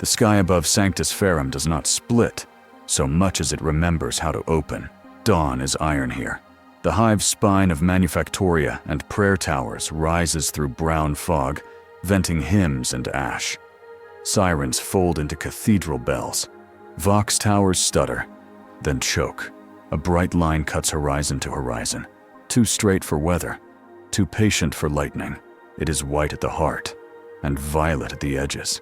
The sky above Sanctis Ferrum does not split, so much as it remembers how to open. Dawn is iron here. The hive spine of manufactoria and prayer towers rises through brown fog, venting hymns and ash. Sirens fold into cathedral bells. Vox towers stutter, then choke. A bright line cuts horizon to horizon. Too straight for weather, too patient for lightning. It is white at the heart and violet at the edges.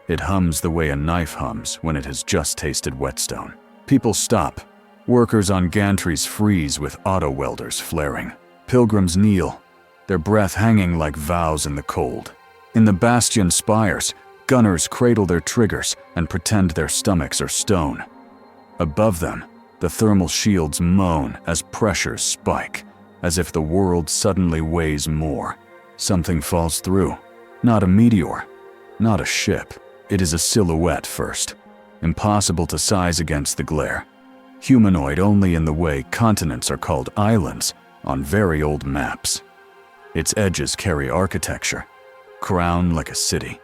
It hums the way a knife hums when it has just tasted whetstone. People stop. Workers on gantries freeze with auto welders flaring. Pilgrims kneel, their breath hanging like vows in the cold. In the bastion spires, gunners cradle their triggers and pretend their stomachs are stone. Above them, the thermal shields moan as pressures spike, as if the world suddenly weighs more. Something falls through. Not a meteor, not a ship. It is a silhouette first, impossible to size against the glare. Humanoid only in the way continents are called islands on very old maps. Its edges carry architecture, crown like a city,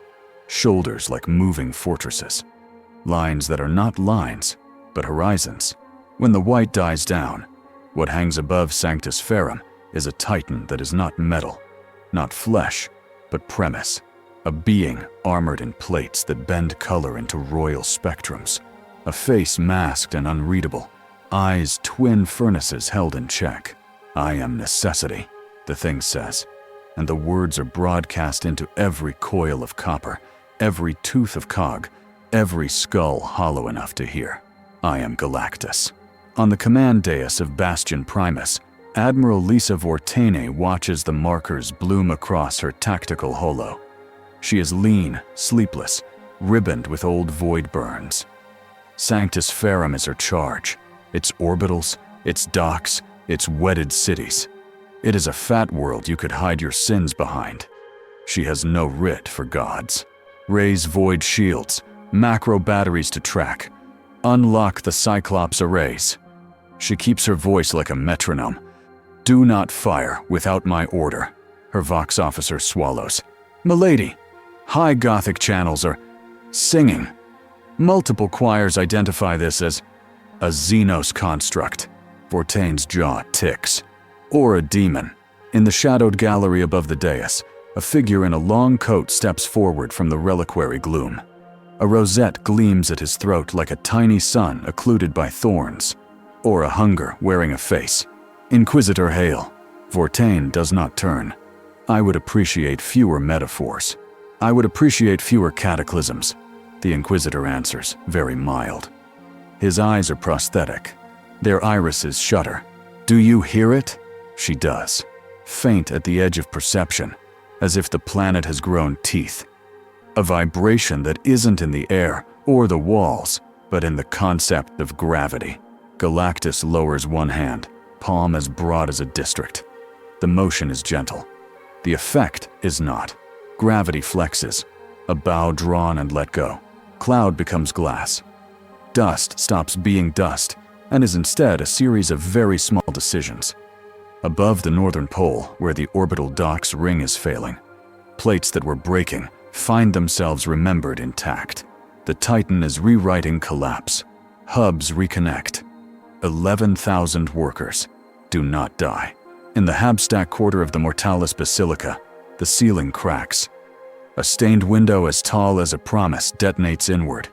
shoulders like moving fortresses, lines that are not lines, but horizons. When the white dies down, what hangs above Sanctis Ferrum is a titan that is not metal, not flesh, but premise, a being armored in plates that bend color into royal spectrums, a face masked and unreadable, eyes twin furnaces held in check. I am necessity, the thing says, and the words are broadcast into every coil of copper, every tooth of cog, every skull hollow enough to hear. I am Galactus. On the command dais of Bastion Primus, Admiral Lisa Vortaine watches the markers bloom across her tactical holo. She is lean, sleepless, ribboned with old void burns. Sanctis Ferrum is her charge, its orbitals, its docks, its wedded cities. It is a fat world you could hide your sins behind. She has no writ for gods. Raise void shields, macro batteries to track. Unlock the Cyclops arrays. She keeps her voice like a metronome. Do not fire without my order. Her Vox officer swallows. Milady, high Gothic channels are singing. Multiple choirs identify this as a Xenos construct. Vortaine's jaw ticks. Or a demon. In the shadowed gallery above the dais, a figure in a long coat steps forward from the reliquary gloom. A rosette gleams at his throat like a tiny sun occluded by thorns, or a hunger wearing a face. Inquisitor hail. Vortaine does not turn. I would appreciate fewer metaphors. I would appreciate fewer cataclysms. The Inquisitor answers, very mild. His eyes are prosthetic. Their irises shudder. Do you hear it? She does. Faint at the edge of perception, as if the planet has grown teeth. A vibration that isn't in the air or the walls, but in the concept of gravity. Galactus lowers one hand, palm as broad as a district. The motion is gentle. The effect is not. Gravity flexes. A bow drawn and let go. Cloud becomes glass. Dust stops being dust and is instead a series of very small decisions. Above the northern pole, where the orbital docks ring is failing, plates that were breaking find themselves remembered intact. The Titan is rewriting collapse. Hubs reconnect. 11,000 workers do not die. In the Habstack quarter of the Mortalis Basilica, the ceiling cracks. A stained window as tall as a promise detonates inward,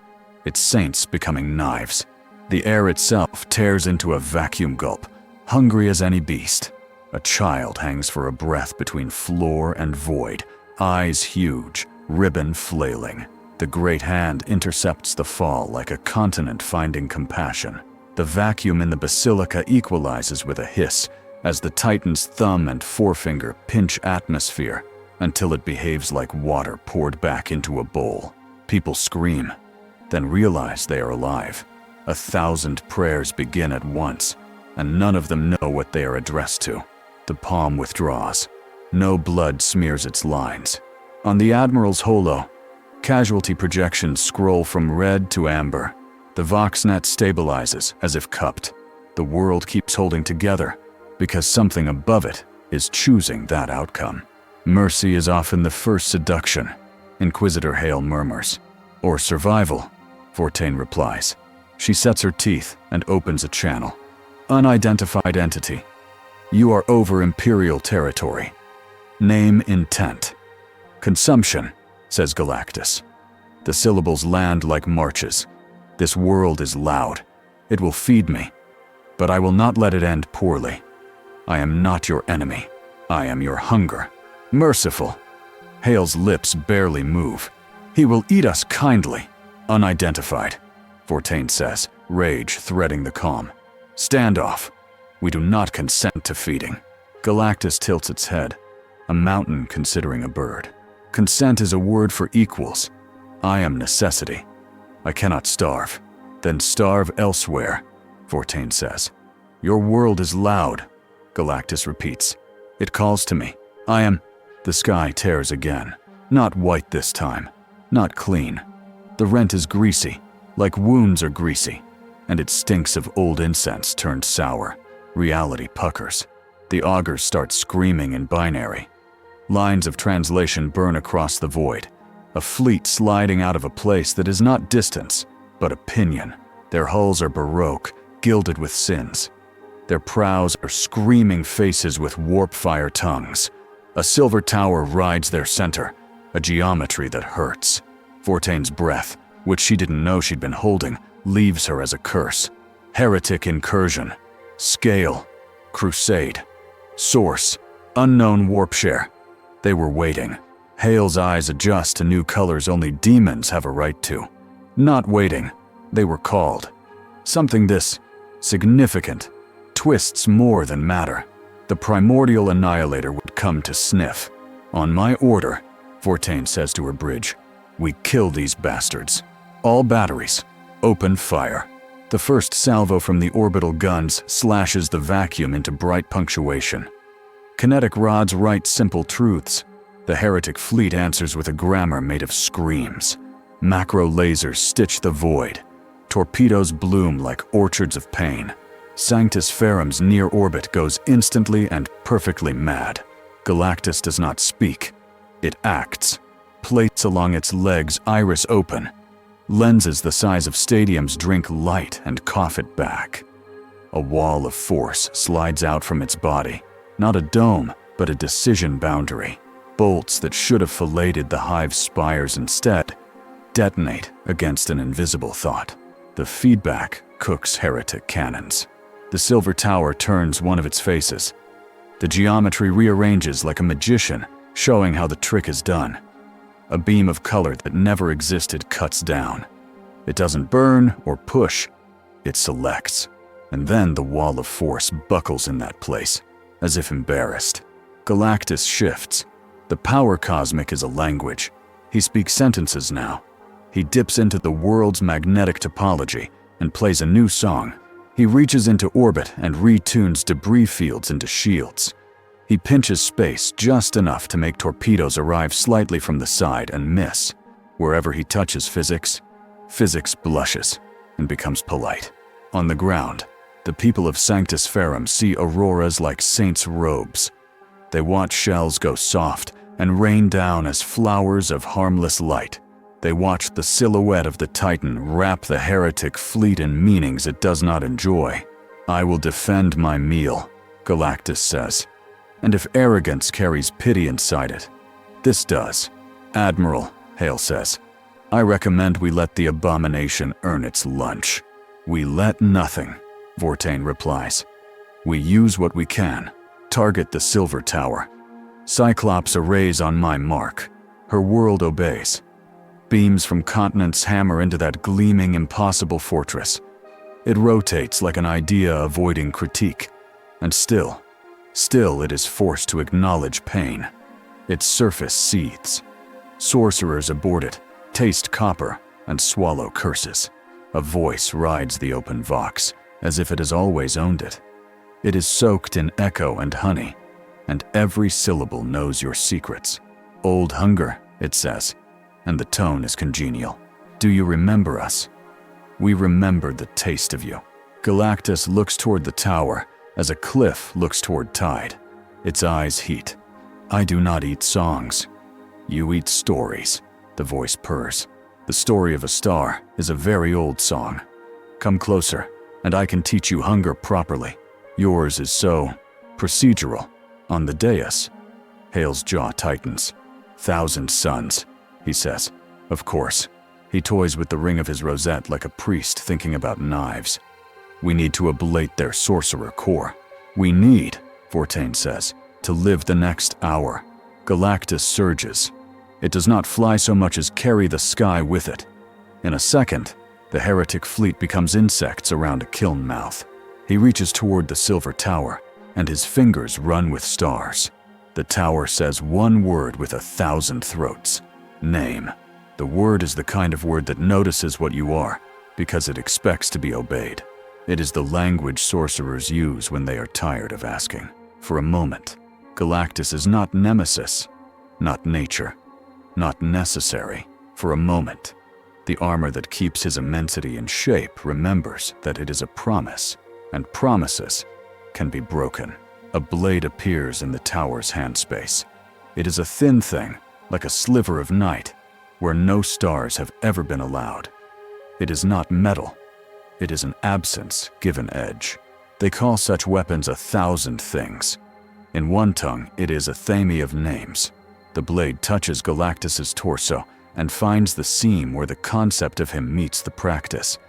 its saints becoming knives. The air itself tears into a vacuum gulp, hungry as any beast. A child hangs for a breath between floor and void, eyes huge, ribbon flailing. The great hand intercepts the fall like a continent finding compassion. The vacuum in the basilica equalizes with a hiss as the Titan's thumb and forefinger pinch atmosphere until it behaves like water poured back into a bowl. People scream, then realize they are alive. 1,000 prayers begin at once, and none of them know what they are addressed to. The palm withdraws. No blood smears its lines. On the Admiral's holo, casualty projections scroll from red to amber. The Voxnet stabilizes as if cupped. The world keeps holding together because something above it is choosing that outcome. Mercy is often the first seduction, Inquisitor Hale murmurs. Or survival, Fortane replies. She sets her teeth and opens a channel. Unidentified entity. You are over Imperial territory. Name intent. Consumption, says Galactus. The syllables land like marches. This world is loud. It will feed me. But I will not let it end poorly. I am not your enemy. I am your hunger. Merciful. Hale's lips barely move. He will eat us kindly. Unidentified, Fortane says, rage threading the calm. Standoff. We do not consent to feeding. Galactus tilts its head, a mountain considering a bird. Consent is a word for equals. I am necessity. I cannot starve. Then starve elsewhere, Fortane says. Your world is loud, Galactus repeats. It calls to me. I am... The sky tears again. Not white this time. Not clean. The rent is greasy, like wounds are greasy, and it stinks of old incense turned sour. Reality puckers. The augurs start screaming in binary. Lines of translation burn across the void. A fleet sliding out of a place that is not distance, but opinion. Their hulls are baroque, gilded with sins. Their prows are screaming faces with warp-fire tongues. A silver tower rides their center, a geometry that hurts. Fortane's breath, which she didn't know she'd been holding, leaves her as a curse. Heretic incursion. Scale. Crusade. Source. Unknown warp share. They were waiting. Hale's eyes adjust to new colors only demons have a right to. Not waiting. They were called. Something this significant twists more than matter. The primordial annihilator would come to sniff. On my order, Fortane says to her bridge, we kill these bastards. All batteries. Open fire. The first salvo from the orbital guns slashes the vacuum into bright punctuation. Kinetic rods write simple truths. The heretic fleet answers with a grammar made of screams. Macro lasers stitch the void. Torpedoes bloom like orchards of pain. Sanctis Ferrum's near orbit goes instantly and perfectly mad. Galactus does not speak. It acts. Plates along its legs iris open. Lenses the size of stadiums drink light and cough it back. A wall of force slides out from its body. Not a dome, but a decision boundary. Bolts that should have filleted the hive's spires instead detonate against an invisible thought. The feedback cooks heretic cannons. The silver tower turns one of its faces. The geometry rearranges like a magician, showing how the trick is done. A beam of color that never existed cuts down. It doesn't burn or push, it selects. And then the wall of force buckles in that place, as if embarrassed. Galactus shifts. The power cosmic is a language. He speaks sentences now. He dips into the world's magnetic topology and plays a new song. He reaches into orbit and retunes debris fields into shields. He pinches space just enough to make torpedoes arrive slightly from the side and miss. Wherever he touches physics, physics blushes and becomes polite. On the ground, the people of Sanctis Ferrum see auroras like saints' robes. They watch shells go soft and rain down as flowers of harmless light. They watch the silhouette of the Titan wrap the heretic fleet in meanings it does not enjoy. I will defend my meal, Galactus says. And if arrogance carries pity inside it, this does. Admiral, Hale says, I recommend we let the abomination earn its lunch. We let nothing, Fortane replies. We use what we can. Target the silver tower. Cyclops arrays on my mark. Her world obeys. Beams from continents hammer into that gleaming, impossible fortress. It rotates like an idea avoiding critique. And still it is forced to acknowledge pain. Its surface seethes. Sorcerers aboard it, taste copper, and swallow curses. A voice rides the open vox, as if it has always owned it. It is soaked in echo and honey, and every syllable knows your secrets. Old hunger, it says, and the tone is congenial. Do you remember us? We remember the taste of you. Galactus looks toward the tower as a cliff looks toward tide. Its eyes heat. I do not eat songs. You eat stories, the voice purrs. The story of a star is a very old song. Come closer, and I can teach you hunger properly. Yours is so procedural. On the dais, Hale's jaw tightens. 1,000 suns, he says. Of course. He toys with the ring of his rosette like a priest thinking about knives. We need to ablate their sorcerer core. We need, Fortain says, to live the next hour. Galactus surges. It does not fly so much as carry the sky with it. In a second, the heretic fleet becomes insects around a kiln mouth. He reaches toward the silver tower, and his fingers run with stars. The tower says one word with 1,000 throats. Name. The word is the kind of word that notices what you are, because it expects to be obeyed. It is the language sorcerers use when they are tired of asking. For a moment, Galactus is not nemesis, not nature, not necessary. For a moment, the armor that keeps his immensity in shape remembers that it is a promise, and promises can be broken. A blade appears in the tower's handspace. It is a thin thing, like a sliver of night, where no stars have ever been allowed. It is not metal. It is an absence-given edge. They call such weapons 1,000 things. In one tongue, it is a theme of names. The blade touches Galactus's torso and finds the seam where the concept of him meets the practice.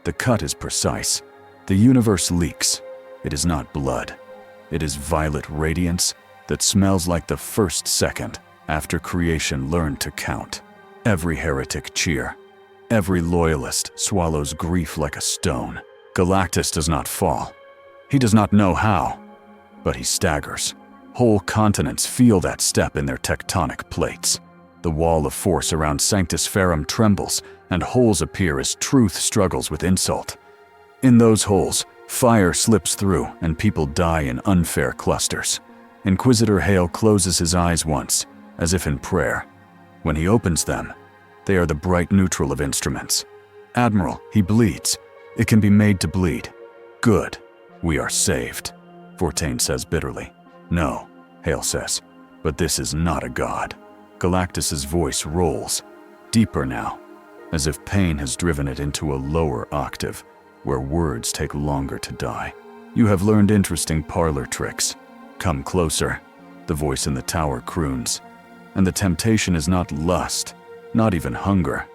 The cut is precise. The universe leaks. It is not blood. It is violet radiance that smells like the first second after creation learned to count. Every heretic cheer. Every loyalist swallows grief like a stone. Galactus does not fall. He does not know how, but he staggers. Whole continents feel that step in their tectonic plates. The wall of force around Sanctis Ferrum trembles, and holes appear as truth struggles with insult. In those holes, fire slips through, and people die in unfair clusters. Inquisitor Hale closes his eyes once, as if in prayer. When he opens them, they are the bright neutral of instruments. Admiral, he bleeds. It can be made to bleed. Good. We are saved, Fortain says bitterly. No, Hale says, but this is not a god. Galactus's voice rolls, deeper now, as if pain has driven it into a lower octave, where words take longer to die. You have learned interesting parlor tricks. Come closer, the voice in the tower croons. And the temptation is not lust, not even hunger.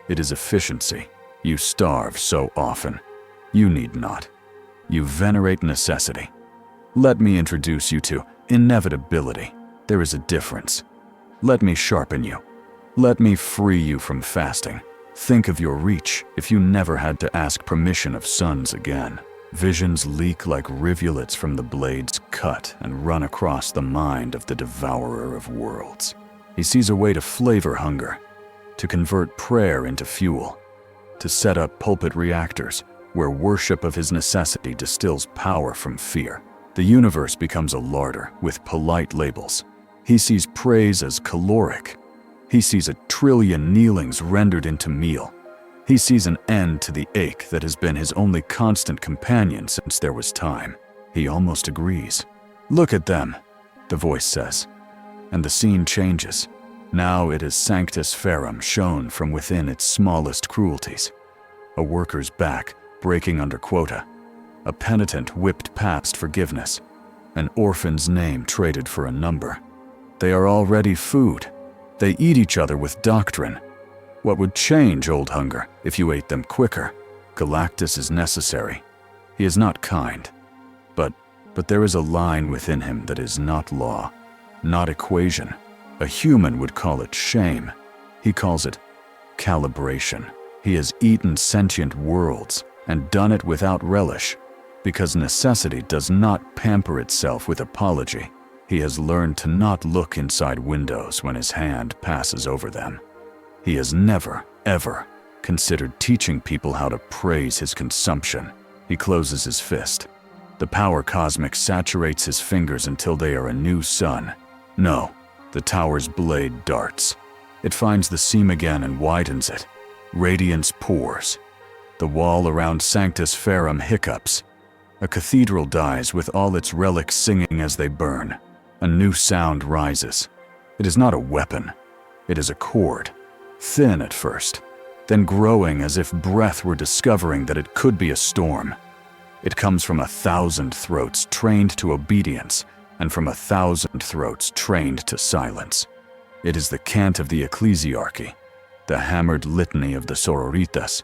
It is efficiency. You starve so often. You need not. You venerate necessity. Let me introduce you to inevitability. There is a difference. Let me sharpen you. Let me free you from fasting. Think of your reach if you never had to ask permission of suns again. Visions leak like rivulets from the blade's cut and run across the mind of the devourer of worlds. He sees a way to flavor hunger, to convert prayer into fuel, to set up pulpit reactors where worship of his necessity distills power from fear. The universe becomes a larder with polite labels. He sees praise as caloric. He sees 1 trillion kneelings rendered into meal. He sees an end to the ache that has been his only constant companion since there was time. He almost agrees. Look at them, the voice says. And the scene changes. Now it is Sanctis Ferrum shown from within its smallest cruelties. A worker's back breaking under quota. A penitent whipped past forgiveness. An orphan's name traded for a number. They are already food. They eat each other with doctrine. What would change, old hunger, if you ate them quicker? Galactus is necessary. He is not kind. But there is a line within him that is not law, not equation. A human would call it shame. He calls it calibration. He has eaten sentient worlds and done it without relish, because necessity does not pamper itself with apology. He has learned to not look inside windows when his hand passes over them. He has never, ever considered teaching people how to praise his consumption. He closes his fist. The power cosmic saturates his fingers until they are a new sun. No, the tower's blade darts. It finds the seam again and widens it. Radiance pours. The wall around Sanctis Ferrum hiccups. A cathedral dies with all its relics singing as they burn. A new sound rises. It is not a weapon. It is a chord. Thin at first, then growing as if breath were discovering that it could be a storm. It comes from 1,000 throats trained to obedience, and from 1,000 throats trained to silence. It is the cant of the ecclesiarchy, the hammered litany of the sororitas,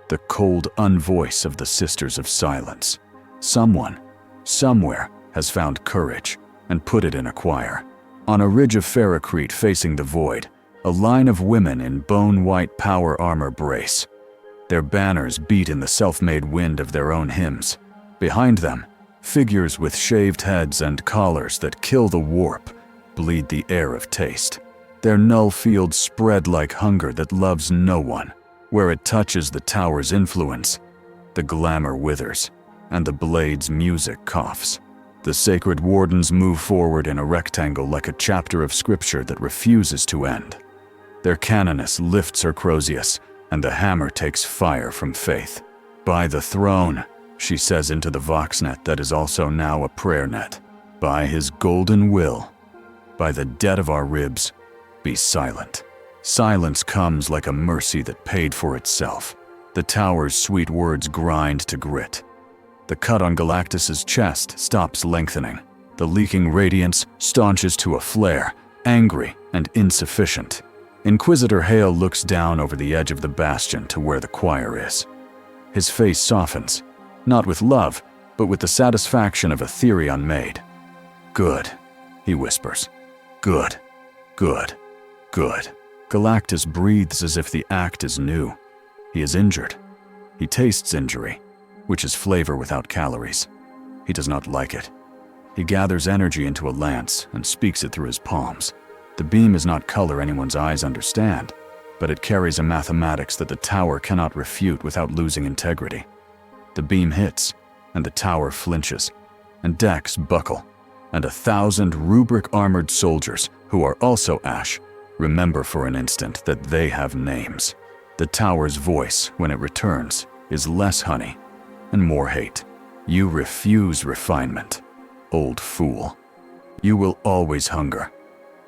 the cold unvoice of the sisters of silence. Someone, somewhere, has found courage and put it in a choir. On a ridge of Ferrocrete facing the void, a line of women in bone-white power armor brace. Their banners beat in the self-made wind of their own hymns. Behind them, figures with shaved heads and collars that kill the warp, bleed the air of taste. Their null fields spread like hunger that loves no one. Where it touches the tower's influence, the glamour withers, and the blade's music coughs. The sacred wardens move forward in a rectangle like a chapter of scripture that refuses to end. Their canoness lifts her Crozius, and the hammer takes fire from faith. By the throne, she says into the voxnet that is also now a prayer net. By his golden will, by the dead of our ribs, be silent. Silence comes like a mercy that paid for itself. The tower's sweet words grind to grit. The cut on Galactus's chest stops lengthening. The leaking radiance staunches to a flare, angry and insufficient. Inquisitor Hale looks down over the edge of the bastion to where the choir is. His face softens, not with love, but with the satisfaction of a theory unmade. Good, he whispers. Good, good, good. Galactus breathes as if the act is new. He is injured. He tastes injury, which is flavor without calories. He does not like it. He gathers energy into a lance and speaks it through his palms. The beam is not color anyone's eyes understand, but it carries a mathematics that the tower cannot refute without losing integrity. The beam hits, and the tower flinches, and decks buckle, and 1,000 rubric-armored soldiers, who are also ash, remember for an instant that they have names. The tower's voice, when it returns, is less honey and more hate. You refuse refinement, old fool. You will always hunger.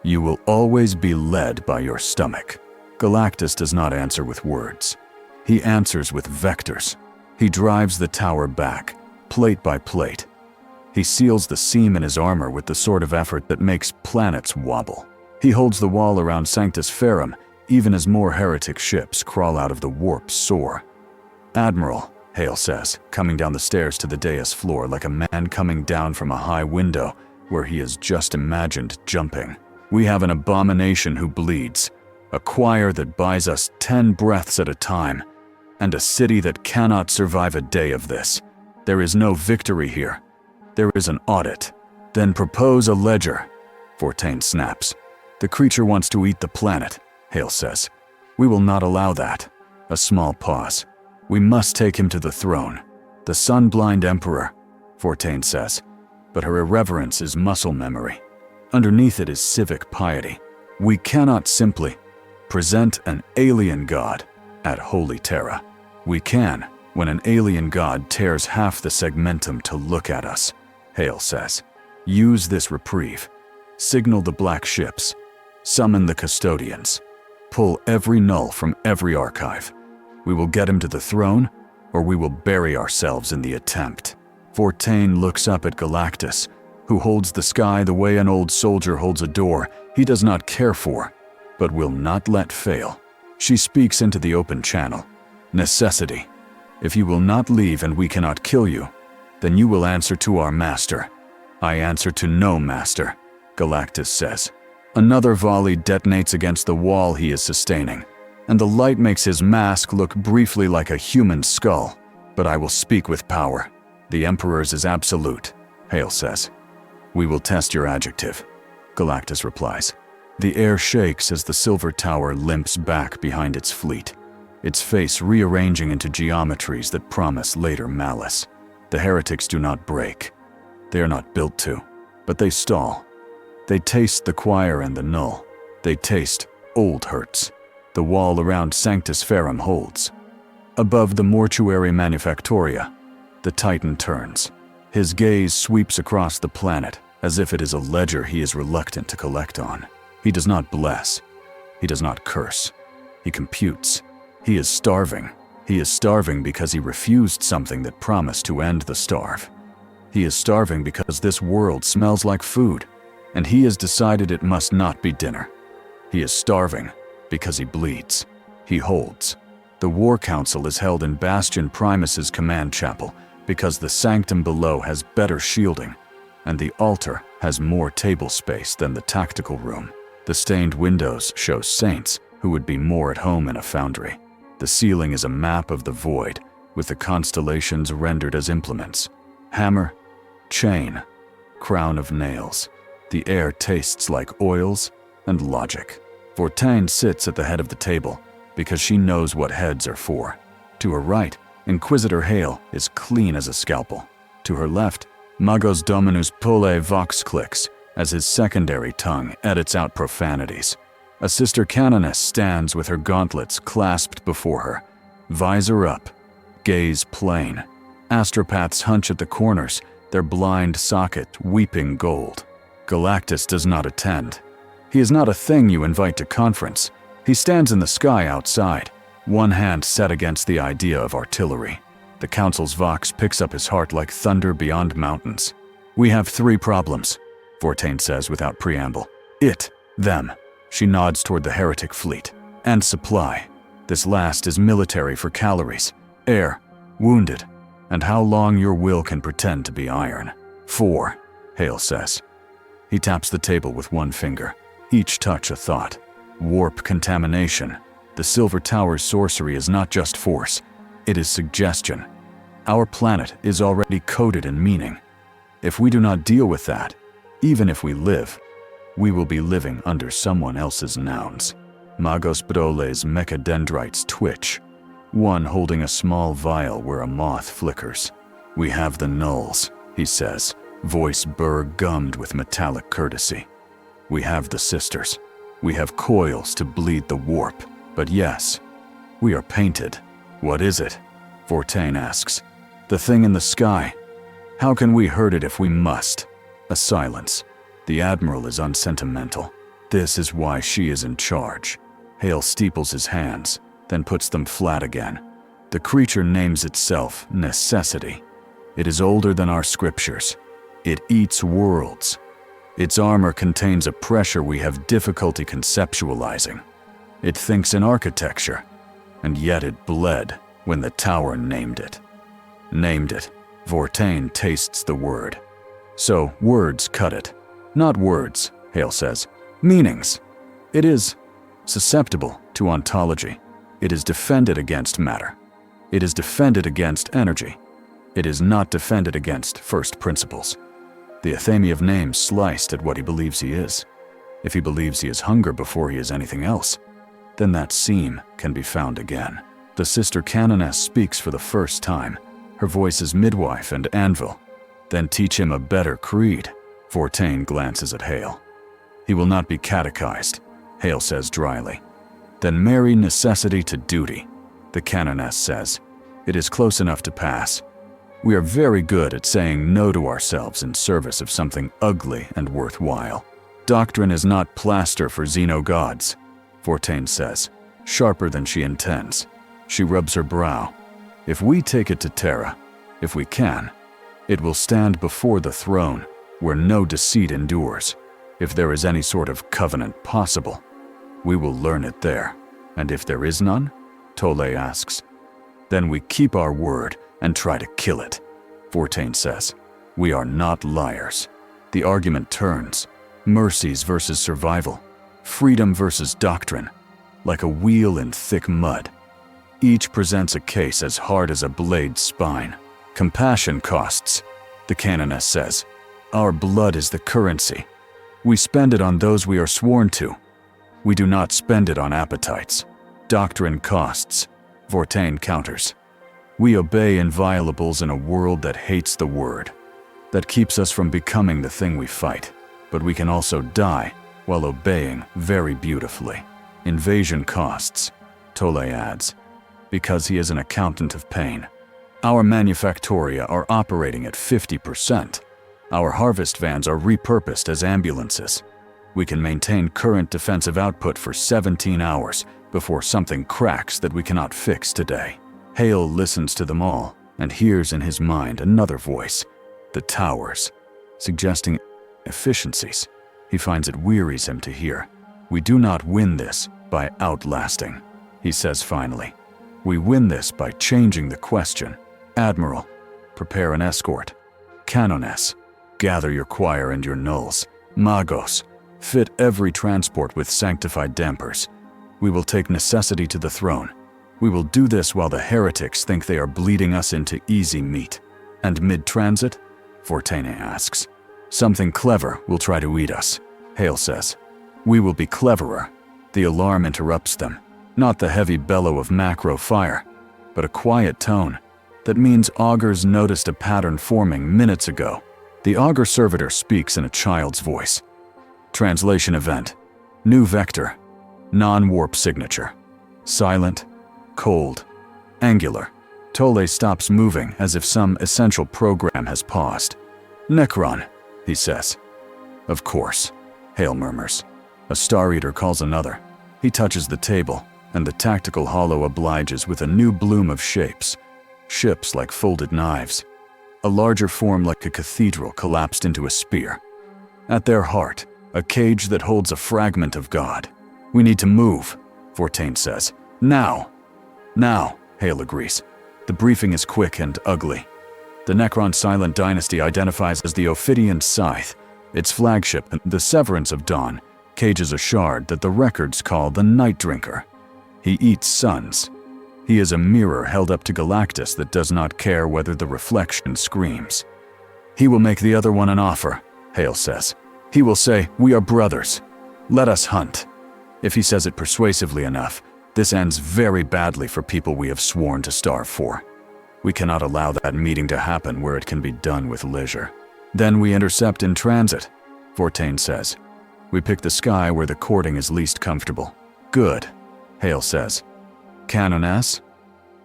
You will always be led by your stomach. Galactus does not answer with words. He answers with vectors. He drives the tower back, plate by plate. He seals the seam in his armor with the sort of effort that makes planets wobble. He holds the wall around Sanctis Ferrum, even as more heretic ships crawl out of the warp's sore. Admiral, Hale says, coming down the stairs to the dais floor like a man coming down from a high window where he has just imagined jumping. We have an abomination who bleeds, a choir that buys us 10 breaths at a time, and a city that cannot survive a day of this. There is no victory here. There is an audit. Then propose a ledger, Fortain snaps. The creature wants to eat the planet, Hale says. We will not allow that. A small pause. We must take him to the throne. The sun-blind emperor, Fortain says. But her irreverence is muscle memory. Underneath it is civic piety. We cannot simply present an alien god at Holy Terra. We can, when an alien god tears half the segmentum to look at us, Hale says. Use this reprieve. Signal the black ships. Summon the custodians. Pull every null from every archive. We will get him to the throne, or we will bury ourselves in the attempt. Fortain looks up at Galactus, who holds the sky the way an old soldier holds a door he does not care for, but will not let fail. She speaks into the open channel. Necessity. If you will not leave and we cannot kill you, then you will answer to our master. I answer to no master, Galactus says. Another volley detonates against the wall he is sustaining, and the light makes his mask look briefly like a human skull. But I will speak with power. The Emperor's is absolute, Hale says. We will test your adjective, Galactus replies. The air shakes as the silver tower limps back behind its fleet, its face rearranging into geometries that promise later malice. The heretics do not break. They are not built to, but they stall. They taste the choir and the null. They taste old hurts. The wall around Sanctis Ferrum holds. Above the mortuary manufactoria, the Titan turns. His gaze sweeps across the planet as if it is a ledger he is reluctant to collect on. He does not bless. He does not curse. He computes. He is starving. He is starving because he refused something that promised to end the starve. He is starving because this world smells like food, and he has decided it must not be dinner. He is starving because he bleeds. He holds. The War Council is held in Bastion Primus's command chapel because the sanctum below has better shielding, and the altar has more table space than the tactical room. The stained windows show saints who would be more at home in a foundry. The ceiling is a map of the void, with the constellations rendered as implements. Hammer, chain, crown of nails. The air tastes like oils and logic. Vortain sits at the head of the table because she knows what heads are for. To her right, Inquisitor Hale is clean as a scalpel. To her left, Magos Dominus Pole Vox clicks as his secondary tongue edits out profanities. A sister canoness stands with her gauntlets clasped before her, visor up, gaze plain. Astropaths hunch at the corners, their blind socket weeping gold. Galactus does not attend. He is not a thing you invite to conference. He stands in the sky outside, one hand set against the idea of artillery. The Council's Vox picks up his heart like thunder beyond mountains. We have 3 problems, Vortain says without preamble. It, them. She nods toward the heretic fleet. And supply. This last is military for calories, air, wounded, and how long your will can pretend to be iron. 4, Hale says. He taps the table with one finger, each touch a thought. Warp contamination. The Silver Tower's sorcery is not just force, it is suggestion. Our planet is already coded in meaning. If we do not deal with that, even if we live, we will be living under someone else's nouns. Magos Brole's mechadendrites twitch, one holding a small vial where a moth flickers. We have the nulls, he says, voice burr-gummed with metallic courtesy. We have the sisters. We have coils to bleed the warp. But yes, we are painted. What is it? Vortain asks. The thing in the sky. How can we hurt it if we must? A silence. The Admiral is unsentimental. This is why she is in charge. Hale steeples his hands, then puts them flat again. The creature names itself necessity. It is older than our scriptures. It eats worlds. Its armor contains a pressure we have difficulty conceptualizing. It thinks in architecture, and yet it bled when the tower named it. Named it. Vortain tastes the word. So words cut it. Not words, Hale says. Meanings. It is susceptible to ontology. It is defended against matter. It is defended against energy. It is not defended against first principles. The Athame of names sliced at what he believes he is. If he believes he is hunger before he is anything else, then that seam can be found again. The sister canoness speaks for the first time. Her voice is midwife and anvil. Then teach him a better creed. Vortain glances at Hale. He will not be catechized, Hale says dryly. Then marry necessity to duty, the canoness says. It is close enough to pass. We are very good at saying no to ourselves in service of something ugly and worthwhile. Doctrine is not plaster for xeno-gods, Vortain says, sharper than she intends. She rubs her brow. If we take it to Terra, if we can, it will stand before the throne, where no deceit endures. If there is any sort of covenant possible, we will learn it there. And if there is none, Tole asks, then we keep our word and try to kill it. Vortain says, we are not liars. The argument turns. Mercies versus survival. Freedom versus doctrine. Like a wheel in thick mud. Each presents a case as hard as a blade's spine. Compassion costs, the canoness says. Our blood is the currency. We spend it on those we are sworn to. We do not spend it on appetites. Doctrine costs, Vortain counters. We obey inviolables in a world that hates the word, that keeps us from becoming the thing we fight. But we can also die while obeying very beautifully. Invasion costs, Tole adds, because he is an accountant of pain. Our manufactoria are operating at 50%. Our harvest vans are repurposed as ambulances. We can maintain current defensive output for 17 hours before something cracks that we cannot fix today. Hale listens to them all and hears in his mind another voice, the towers, suggesting efficiencies. He finds it wearies him to hear. We do not win this by outlasting, he says finally. We win this by changing the question. Admiral, prepare an escort. Canoness, gather your choir and your nulls. Magos, fit every transport with sanctified dampers. We will take necessity to the throne. We will do this while the heretics think they are bleeding us into easy meat. And mid-transit? Fortane asks. Something clever will try to eat us, Hale says. We will be cleverer. The alarm interrupts them. Not the heavy bellow of macro fire, but a quiet tone. That means augurs noticed a pattern forming minutes ago. The augur servitor speaks in a child's voice. Translation event. New vector. Non-warp signature. Silent. Cold. Angular. Tolle stops moving as if some essential program has paused. Necron, he says. Of course, Hale murmurs. A Star Eater calls another. He touches the table, and the tactical hollow obliges with a new bloom of shapes. Ships like folded knives. A larger form like a cathedral collapsed into a spear. At their heart, a cage that holds a fragment of God. We need to move, Fortane says. Now. Now, Hale agrees. The briefing is quick and ugly. The Necron Silent Dynasty identifies as the Ophidian Scythe. Its flagship, the Severance of Dawn, cages a shard that the records call the Night Drinker. He eats suns. He is a mirror held up to Galactus that does not care whether the reflection screams. He will make the other one an offer, Hale says. He will say, we are brothers. Let us hunt. If he says it persuasively enough, this ends very badly for people we have sworn to starve for. We cannot allow that meeting to happen where it can be done with leisure. Then we intercept in transit, Fortane says. We pick the sky where the courting is least comfortable. Good, Hale says. Canoness?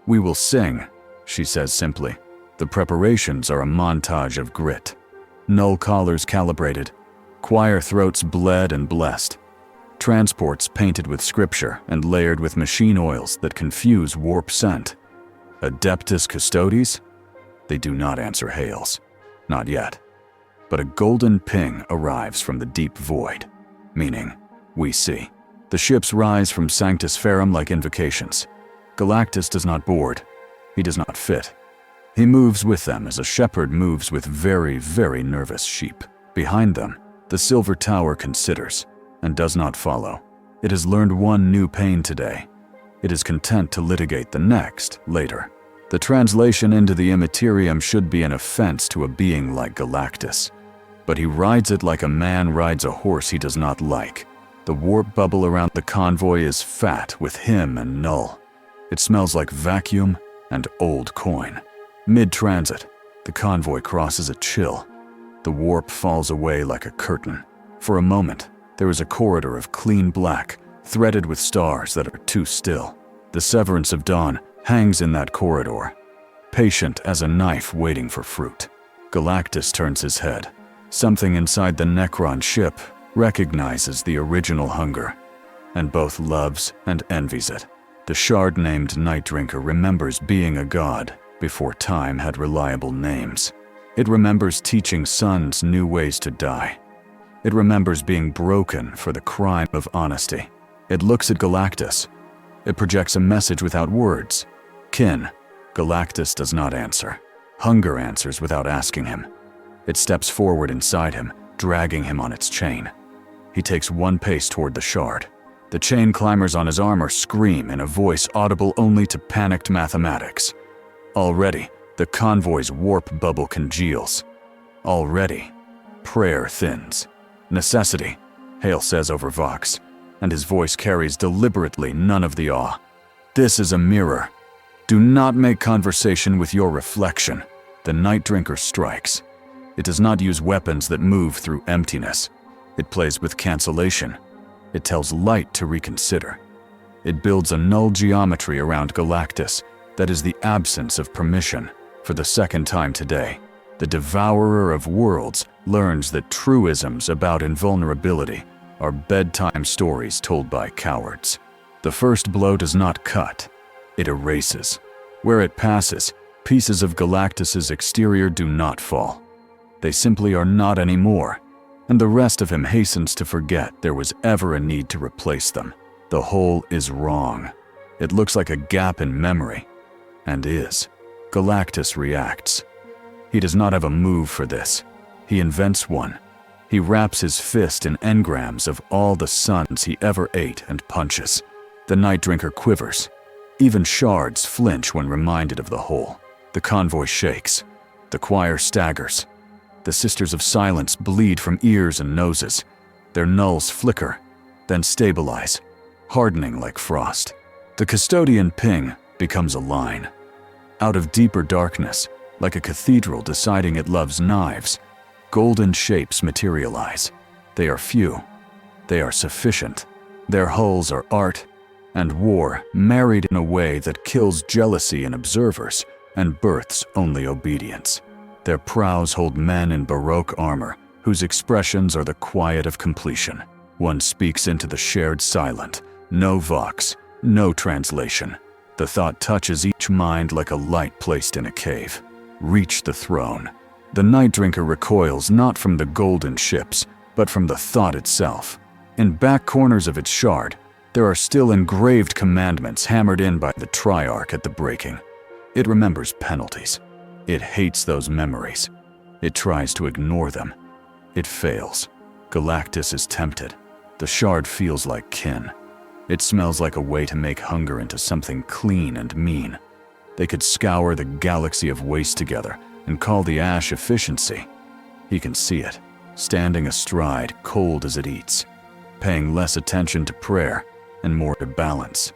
We will sing, she says simply. The preparations are a montage of grit. Null collars calibrated. Choir throats bled and blessed. Transports painted with scripture and layered with machine oils that confuse warp scent. Adeptus Custodes? They do not answer Hale's. Not yet. But a golden ping arrives from the deep void, meaning, we see. The ships rise from Sanctis Ferrum like invocations. Galactus does not board. He does not fit. He moves with them as a shepherd moves with very, very nervous sheep. Behind them, the Silver Tower considers, and does not follow. It has learned one new pain today. It is content to litigate the next later. The translation into the Imperium should be an offense to a being like Galactus. But he rides it like a man rides a horse he does not like. The warp bubble around the convoy is fat with him and Null. It smells like vacuum and old coin. Mid-transit, the convoy crosses a chill. The warp falls away like a curtain. For a moment, there is a corridor of clean black, threaded with stars that are too still. The Severance of Dawn hangs in that corridor, patient as a knife waiting for fruit. Galactus turns his head. Something inside the Necron ship recognizes the original hunger, and both loves and envies it. The shard named Night Drinker remembers being a god before time had reliable names. It remembers teaching sons new ways to die. It remembers being broken for the crime of honesty. It looks at Galactus. It projects a message without words. Kin. Galactus does not answer. Hunger answers without asking him. It steps forward inside him, dragging him on its chain. He takes one pace toward the shard. The chain climbers on his armor scream in a voice audible only to panicked mathematics. Already, the convoy's warp bubble congeals. Already, prayer thins. Necessity, Hale says over Vox, and his voice carries deliberately none of the awe. This is a mirror. Do not make conversation with your reflection. The Night Drinker strikes. It does not use weapons that move through emptiness. It plays with cancellation. It tells light to reconsider. It builds a null geometry around Galactus that is the absence of permission. For the second time today, the devourer of worlds learns that truisms about invulnerability are bedtime stories told by cowards. The first blow does not cut, it erases. Where it passes, pieces of Galactus's exterior do not fall. They simply are not anymore, and the rest of him hastens to forget there was ever a need to replace them. The whole is wrong. It looks like a gap in memory, and is. Galactus reacts. He does not have a move for this. He invents one. He wraps his fist in engrams of all the suns he ever ate and punches. The Night Drinker quivers. Even shards flinch when reminded of the whole. The convoy shakes. The choir staggers. The Sisters of Silence bleed from ears and noses. Their nulls flicker, then stabilize, hardening like frost. The custodian ping becomes a line. Out of deeper darkness, like a cathedral deciding it loves knives, golden shapes materialize. They are few. They are sufficient. Their hulls are art and war married in a way that kills jealousy in observers and births only obedience. Their prows hold men in Baroque armor, whose expressions are the quiet of completion. One speaks into the shared silent, no vox, no translation. The thought touches each mind like a light placed in a cave. Reach the throne. The Night Drinker recoils not from the golden ships, but from the thought itself. In back corners of its shard, there are still engraved commandments hammered in by the Triarch at the breaking. It remembers penalties. It hates those memories. It tries to ignore them. It fails. Galactus is tempted. The shard feels like kin. It smells like a way to make hunger into something clean and mean. They could scour the galaxy of waste together and call the ash efficiency. He can see it, standing astride, cold as it eats, paying less attention to prayer and more to balance,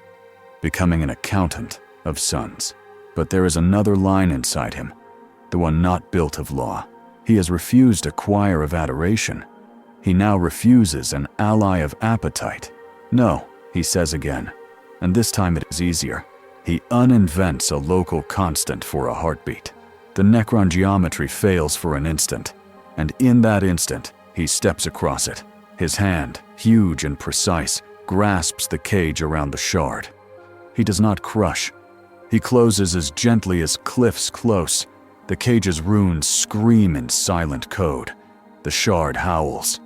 becoming an accountant of suns. But there is another line inside him, the one not built of law. He has refused a choir of adoration. He now refuses an ally of appetite. No, he says again, and this time it is easier. He uninvents a local constant for a heartbeat. The Necron geometry fails for an instant, and in that instant, he steps across it. His hand, huge and precise, grasps the cage around the shard. He does not crush. He closes as gently as cliffs close. The cage's runes scream in silent code. The shard howls.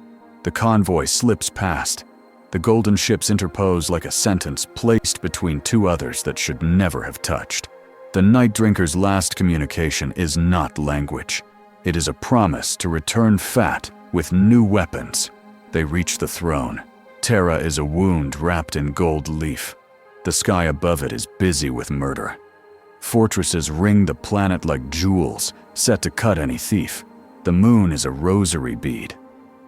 The convoy slips past. The golden ships interpose like a sentence placed between two others that should never have touched. The Night Drinker's last communication is not language. It is a promise to return fat with new weapons. They reach the throne. Terra is a wound wrapped in gold leaf. The sky above it is busy with murder. Fortresses ring the planet like jewels, set to cut any thief. The moon is a rosary bead.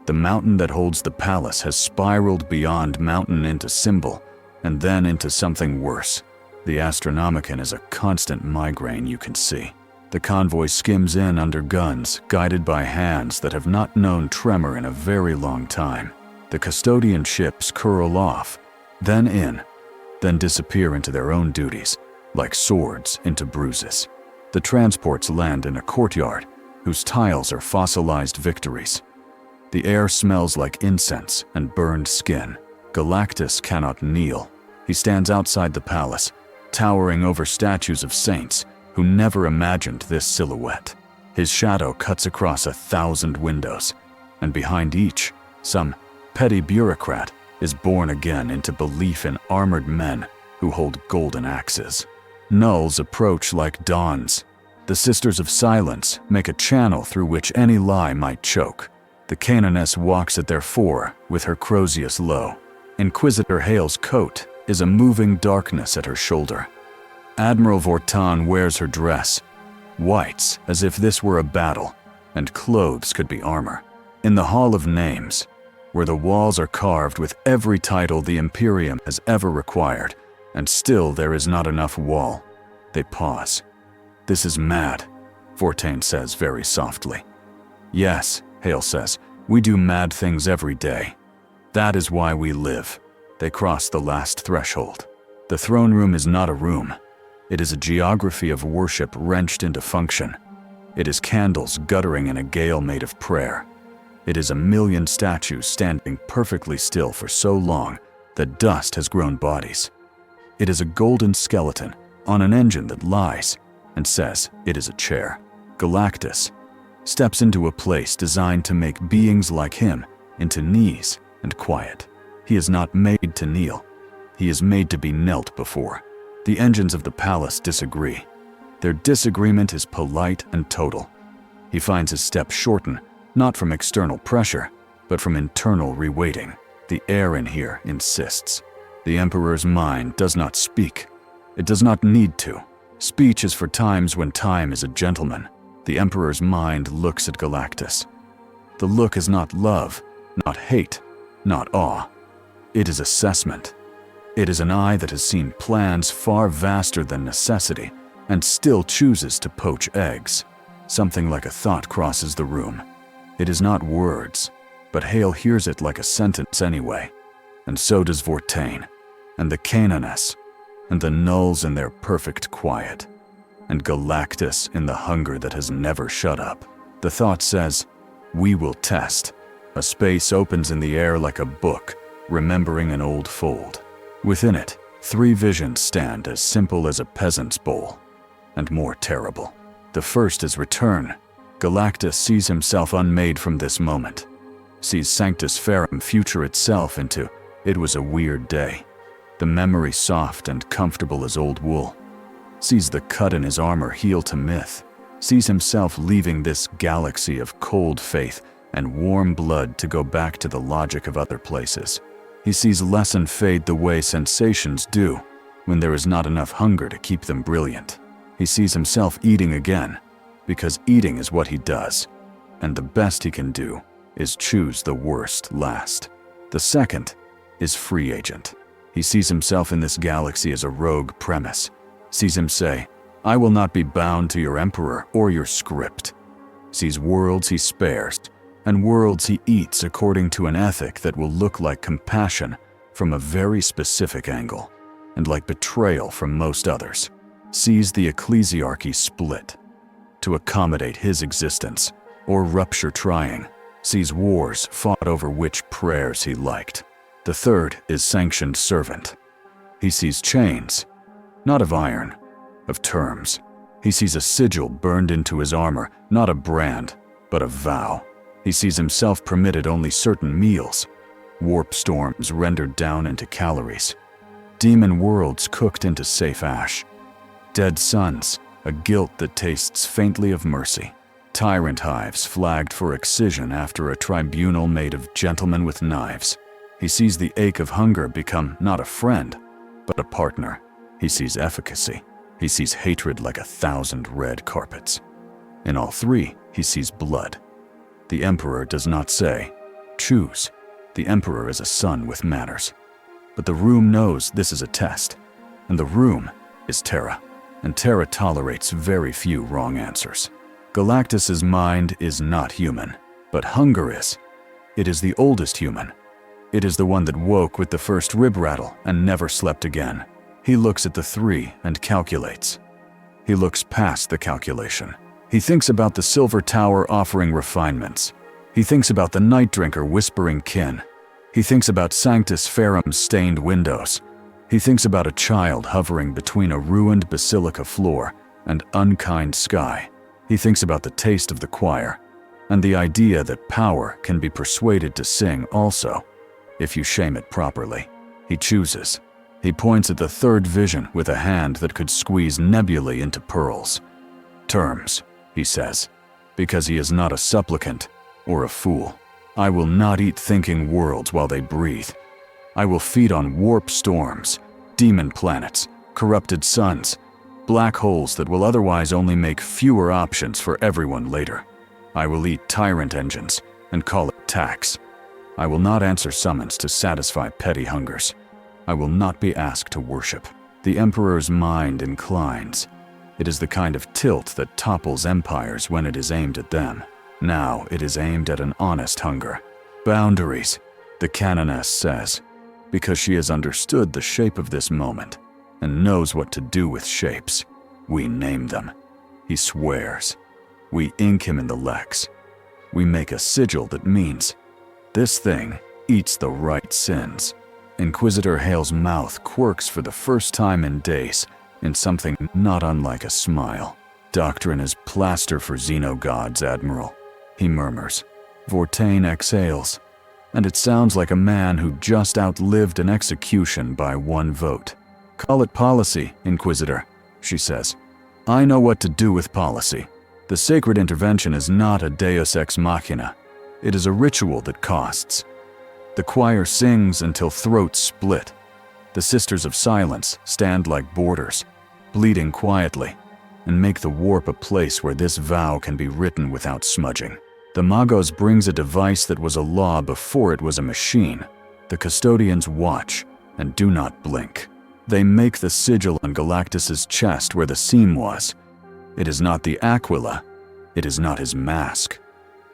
The mountain that holds the palace has spiraled beyond mountain into symbol, and then into something worse. The Astronomicon is a constant migraine you can see. The convoy skims in under guns, guided by hands that have not known tremor in a very long time. The custodian ships curl off, then in, then disappear into their own duties, like swords into bruises. The transports land in a courtyard, whose tiles are fossilized victories. The air smells like incense and burned skin. Galactus cannot kneel. He stands outside the palace, towering over statues of saints who never imagined this silhouette. His shadow cuts across 1,000 windows, and behind each, some petty bureaucrat is born again into belief in armored men who hold golden axes. Nulls approach like dawns. The Sisters of Silence make a channel through which any lie might choke. The Canaaness walks at their fore with her Crozius low. Inquisitor Hale's coat is a moving darkness at her shoulder. Admiral Vortan wears her dress, whites as if this were a battle, and clothes could be armor. In the Hall of Names, where the walls are carved with every title the Imperium has ever required, and still there is not enough wall, they pause. "This is mad," Vortan says very softly. "Yes," Hale says, "we do mad things every day. That is why we live." They cross the last threshold. The throne room is not a room. It is a geography of worship wrenched into function. It is candles guttering in a gale made of prayer. It is 1,000,000 statues standing perfectly still for so long that dust has grown bodies. It is a golden skeleton on an engine that lies and says it is a chair. Galactus steps into a place designed to make beings like him into knees and quiet. He is not made to kneel. He is made to be knelt before. The engines of the palace disagree. Their disagreement is polite and total. He finds his steps shorten, not from external pressure, but from internal reweighting. The air in here insists. The Emperor's mind does not speak. It does not need to. Speech is for times when time is a gentleman. The Emperor's mind looks at Galactus. The look is not love, not hate, not awe. It is assessment. It is an eye that has seen plans far vaster than necessity and still chooses to poach eggs. Something like a thought crosses the room. It is not words, but Hale hears it like a sentence anyway. And so does Vortain, and the Canaaness, and the Nulls in their perfect quiet, and Galactus in the hunger that has never shut up. The thought says, "We will test." A space opens in the air like a book, remembering an old fold. Within it, 3 visions stand as simple as a peasant's bowl, and more terrible. The first is return. Galactus sees himself unmade from this moment, sees Sanctis Ferrum future itself into, it was a weird day. The memory soft and comfortable as old wool. Sees the cut in his armor heal to myth. Sees himself leaving this galaxy of cold faith and warm blood to go back to the logic of other places. He sees lesson fade the way sensations do when there is not enough hunger to keep them brilliant. He sees himself eating again, because eating is what he does, and the best he can do is choose the worst last. The second is free agent. He sees himself in this galaxy as a rogue premise, sees him say, "I will not be bound to your emperor or your script." Sees worlds he spares, and worlds he eats according to an ethic that will look like compassion from a very specific angle, and like betrayal from most others. Sees the ecclesiarchy split to accommodate his existence, or rupture trying. Sees wars fought over which prayers he liked. The third is sanctioned servant. He sees chains, not of iron, of terms. He sees a sigil burned into his armor, not a brand, but a vow. He sees himself permitted only certain meals, warp storms rendered down into calories, demon worlds cooked into safe ash, dead sons, a guilt that tastes faintly of mercy, tyrant hives flagged for excision after a tribunal made of gentlemen with knives. He sees the ache of hunger become not a friend, but a partner. He sees efficacy. He sees hatred like 1,000 red carpets. In all 3, he sees blood. The Emperor does not say, "Choose." The Emperor is a son with manners. But the room knows this is a test, and the room is Terra, and Terra tolerates very few wrong answers. Galactus's mind is not human, but hunger is. It is the oldest human. It is the one that woke with the first rib rattle and never slept again. He looks at the 3 and calculates. He looks past the calculation. He thinks about the silver tower offering refinements. He thinks about the night drinker whispering kin. He thinks about Sanctis Ferrum's stained windows. He thinks about a child hovering between a ruined basilica floor and unkind sky. He thinks about the taste of the choir, and the idea that power can be persuaded to sing also, if you shame it properly. He chooses. He points at the third vision with a hand that could squeeze nebulae into pearls. Terms, he says, because he is not a supplicant or a fool. I will not eat thinking worlds while they breathe. I will feed on warp storms, demon planets, corrupted suns, black holes that will otherwise only make fewer options for everyone later. I will eat tyrant engines and call it tax. I will not answer summons to satisfy petty hungers. I will not be asked to worship. The Emperor's mind inclines. It is the kind of tilt that topples empires when it is aimed at them. Now it is aimed at an honest hunger. Boundaries, the Canoness says, because she has understood the shape of this moment and knows what to do with shapes. We name them. He swears. We ink him in the lex. We make a sigil that means, this thing eats the right sins. Inquisitor Hale's mouth quirks for the first time in days, in something not unlike a smile. Doctrine is plaster for xenogods, Admiral, he murmurs. Vortain exhales, and it sounds like a man who just outlived an execution by one vote. Call it policy, Inquisitor, she says. I know what to do with policy. The sacred intervention is not a deus ex machina. It is a ritual that costs. The choir sings until throats split. The Sisters of Silence stand like borders, bleeding quietly, and make the warp a place where this vow can be written without smudging. The Magos brings a device that was a law before it was a machine. The custodians watch and do not blink. They make the sigil on Galactus's chest where the seam was. It is not the Aquila. It is not his mask.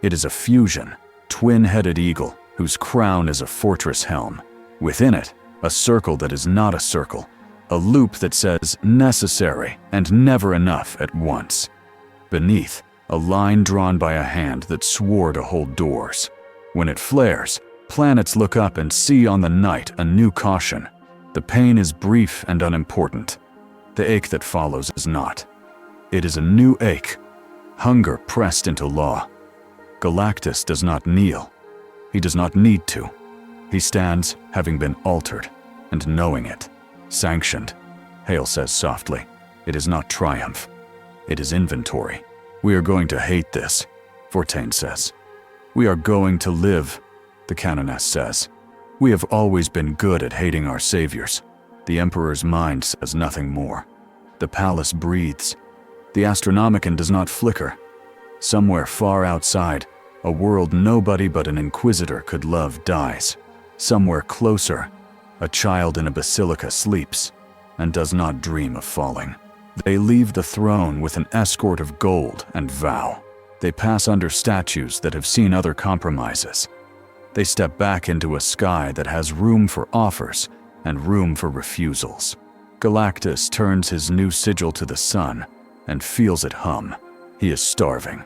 It is a fusion, twin-headed eagle whose crown is a fortress helm. Within it, a circle that is not a circle, a loop that says necessary and never enough at once. Beneath, a line drawn by a hand that swore to hold doors. When it flares, planets look up and see on the night a new caution. The pain is brief and unimportant. The ache that follows is not. It is a new ache, hunger pressed into law. Galactus does not kneel. He does not need to. He stands, having been altered, and knowing it. Sanctioned, Hale says softly. It is not triumph. It is inventory. We are going to hate this, Vortain says. We are going to live, the Canoness says. We have always been good at hating our saviors. The Emperor's mind says nothing more. The palace breathes. The Astronomicon does not flicker. Somewhere far outside, a world nobody but an Inquisitor could love dies. Somewhere closer, a child in a basilica sleeps and does not dream of falling. They leave the throne with an escort of gold and vow. They pass under statues that have seen other compromises. They step back into a sky that has room for offers and room for refusals. Galactus turns his new sigil to the sun and feels it hum. He is starving.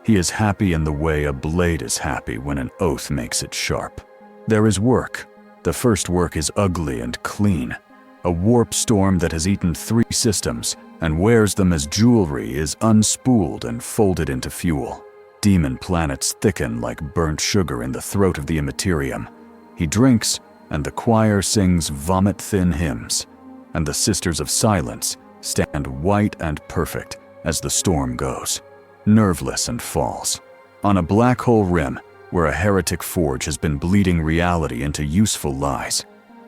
He is happy in the way a blade is happy when an oath makes it sharp. There is work. The first work is ugly and clean. A warp storm that has eaten 3 systems and wears them as jewelry is unspooled and folded into fuel. Demon planets thicken like burnt sugar in the throat of the Imperium. He drinks, and the choir sings vomit-thin hymns, and the Sisters of Silence stand white and perfect as the storm goes, nerveless and falls. On a black hole rim, where a heretic forge has been bleeding reality into useful lies,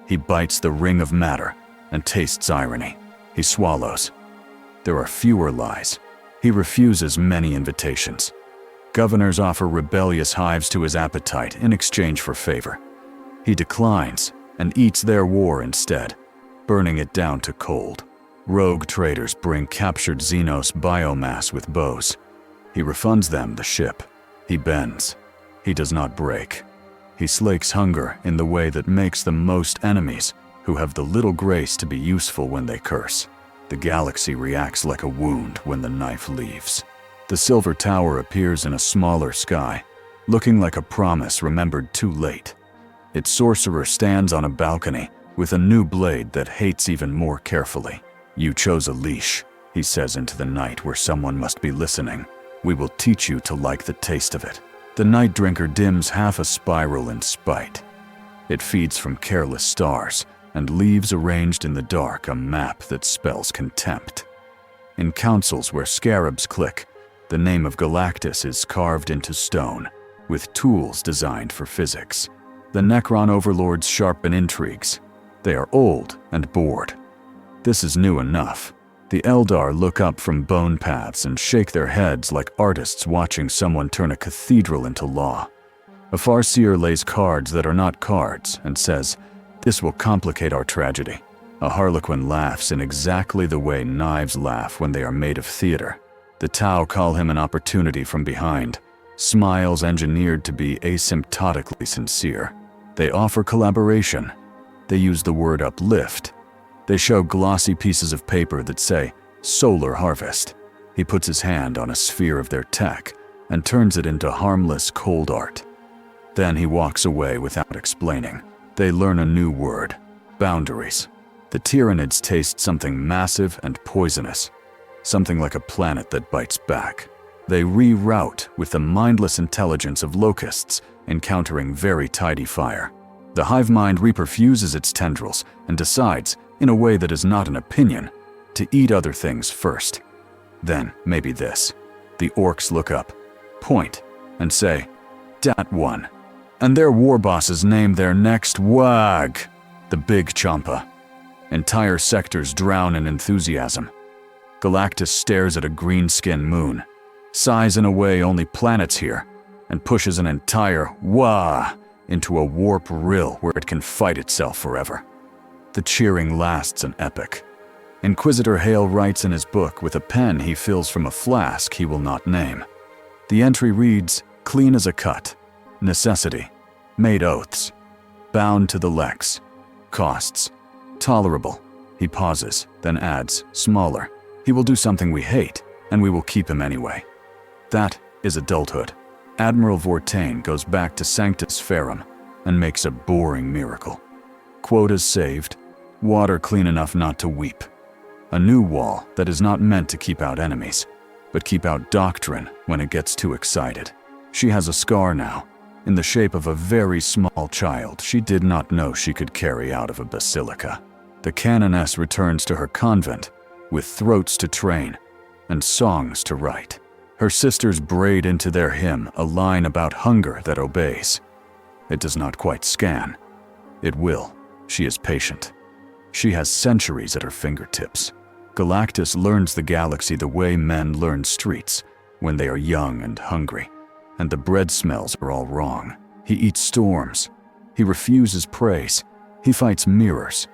he bites the ring of matter and tastes irony. He swallows. There are fewer lies. He refuses many invitations. Governors offer rebellious hives to his appetite in exchange for favor. He declines and eats their war instead, burning it down to cold. Rogue traders bring captured Xenos biomass with bows. He refunds them the ship. He bends. He does not break. He slakes hunger in the way that makes them most enemies who have the little grace to be useful when they curse. The galaxy reacts like a wound when the knife leaves. The Silver Tower appears in a smaller sky, looking like a promise remembered too late. Its sorcerer stands on a balcony with a new blade that hates even more carefully. You chose a leash, he says into the night where someone must be listening. We will teach you to like the taste of it. The night drinker dims half a spiral in spite. It feeds from careless stars and leaves arranged in the dark a map that spells contempt. In councils where scarabs click, the name of Galactus is carved into stone, with tools designed for physics. The Necron overlords sharpen intrigues. They are old and bored. This is new enough. The Eldar look up from bone paths and shake their heads like artists watching someone turn a cathedral into law. A Farseer lays cards that are not cards and says, "This will complicate our tragedy." A Harlequin laughs in exactly the way knives laugh when they are made of theater. The Tau call him an opportunity from behind, smiles engineered to be asymptotically sincere. They offer collaboration. They use the word uplift. They show glossy pieces of paper that say, "Solar Harvest." He puts his hand on a sphere of their tech and turns it into harmless cold art. Then he walks away without explaining. They learn a new word: boundaries. The Tyranids taste something massive and poisonous, something like a planet that bites back. They reroute with the mindless intelligence of locusts encountering very tidy fire. The hive mind reperfuses its tendrils and decides, in a way that is not an opinion, to eat other things first. Then, maybe this. The orcs look up, point, and say, "Dat one." And their war bosses name their next wag, the Big Champa. Entire sectors drown in enthusiasm. Galactus stares at a green-skinned moon, sighs in a way only planets hear, and pushes an entire wah into a warp rill where it can fight itself forever. The cheering lasts an epoch. Inquisitor Hale writes in his book with a pen he fills from a flask he will not name. The entry reads, "Clean as a cut. Necessity. Made oaths. Bound to the lex. Costs. Tolerable." He pauses, then adds, "Smaller. He will do something we hate, and we will keep him anyway." That is adulthood. Admiral Vortain goes back to Sanctis Ferrum and makes a boring miracle. Quotas saved, water clean enough not to weep. A new wall that is not meant to keep out enemies, but keep out doctrine when it gets too excited. She has a scar now, in the shape of a very small child she did not know she could carry out of a basilica. The canoness returns to her convent with throats to train and songs to write. Her sisters braid into their hymn a line about hunger that obeys. It does not quite scan. It will. She is patient. She has centuries at her fingertips. Galactus learns the galaxy the way men learn streets, when they are young and hungry, and the bread smells are all wrong. He eats storms. He refuses praise. He fights mirrors.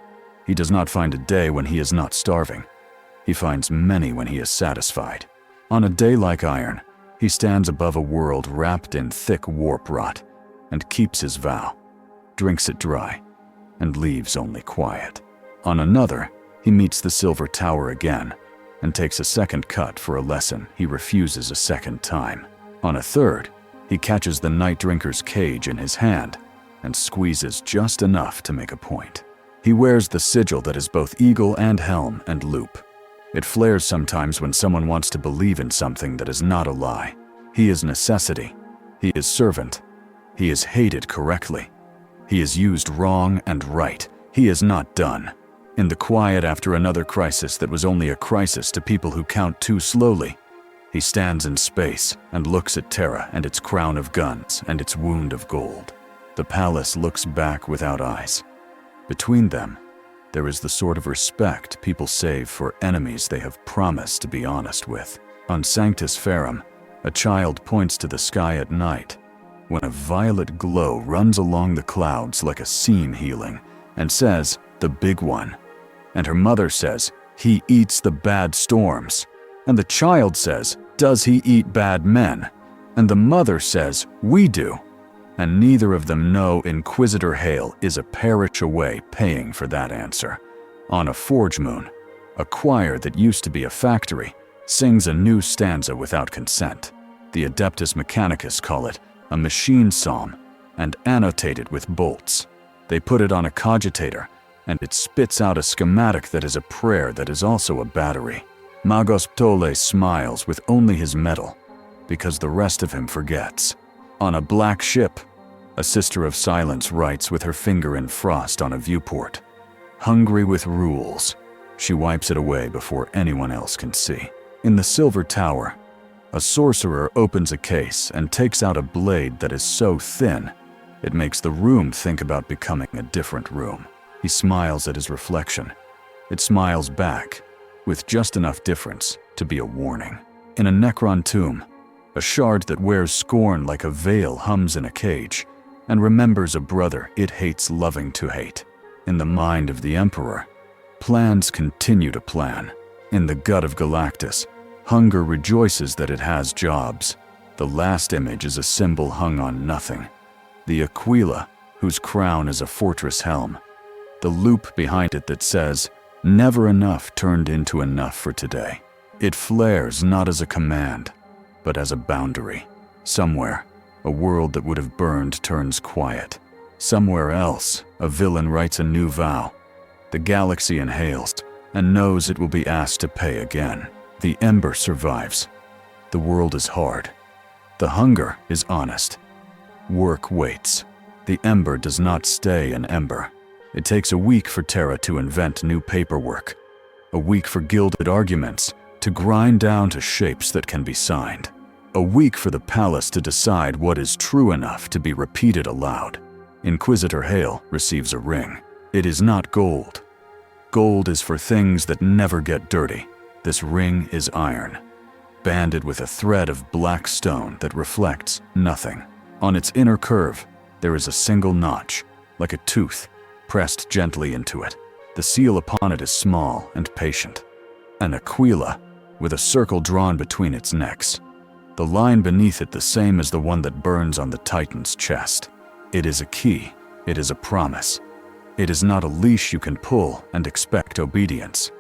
He does not find a day when he is not starving. He finds many when he is satisfied. On a day like iron, he stands above a world wrapped in thick warp rot and keeps his vow, drinks it dry, and leaves only quiet. On another, he meets the Silver Tower again and takes a second cut for a lesson he refuses a second time. On a third, he catches the Night Drinker's cage in his hand and squeezes just enough to make a point. He wears the sigil that is both eagle and helm and loop. It flares sometimes when someone wants to believe in something that is not a lie. He is necessity. He is servant. He is hated correctly. He is used wrong and right. He is not done. In the quiet after another crisis that was only a crisis to people who count too slowly, he stands in space and looks at Terra and its crown of guns and its wound of gold. The palace looks back without eyes. Between them, there is the sort of respect people save for enemies they have promised to be honest with. On Sanctis Ferrum, a child points to the sky at night when a violet glow runs along the clouds like a seam healing and says, "The big one." And her mother says, "He eats the bad storms." And the child says, "Does he eat bad men?" And the mother says, "We do." And neither of them know Inquisitor Hale is a parish away paying for that answer. On a forge moon, a choir that used to be a factory sings a new stanza without consent. The Adeptus Mechanicus call it a machine psalm and annotate it with bolts. They put it on a cogitator and it spits out a schematic that is a prayer that is also a battery. Magos Ptole smiles with only his medal because the rest of him forgets. On a black ship, a Sister of Silence writes with her finger in frost on a viewport. Hungry with rules, she wipes it away before anyone else can see. In the Silver Tower, a sorcerer opens a case and takes out a blade that is so thin, it makes the room think about becoming a different room. He smiles at his reflection. It smiles back, with just enough difference to be a warning. In a Necron tomb, a shard that wears scorn like a veil hums in a cage and remembers a brother it hates loving to hate. In the mind of the Emperor, plans continue to plan. In the gut of Galactus, hunger rejoices that it has jobs. The last image is a symbol hung on nothing. The Aquila, whose crown is a fortress helm. The loop behind it that says, "Never enough turned into enough for today." It flares not as a command, but as a boundary. Somewhere, a world that would have burned turns quiet, Somewhere else, a villain writes a new vow. The galaxy inhales and knows it will be asked to pay again. The ember survives. The world is hard. The hunger is honest. Work waits. The ember does not stay an ember. It takes a week for Terra to invent new paperwork. A week for gilded arguments to grind down to shapes that can be signed. A week for the palace to decide what is true enough to be repeated aloud. Inquisitor Hale receives a ring. It is not gold. Gold is for things that never get dirty. This ring is iron, banded with a thread of black stone that reflects nothing. On its inner curve, there is a single notch, like a tooth, pressed gently into it. The seal upon it is small and patient. An aquila, with a circle drawn between its necks. The line beneath it the same as the one that burns on the Titan's chest. It is a key. It is a promise. It is not a leash you can pull and expect obedience.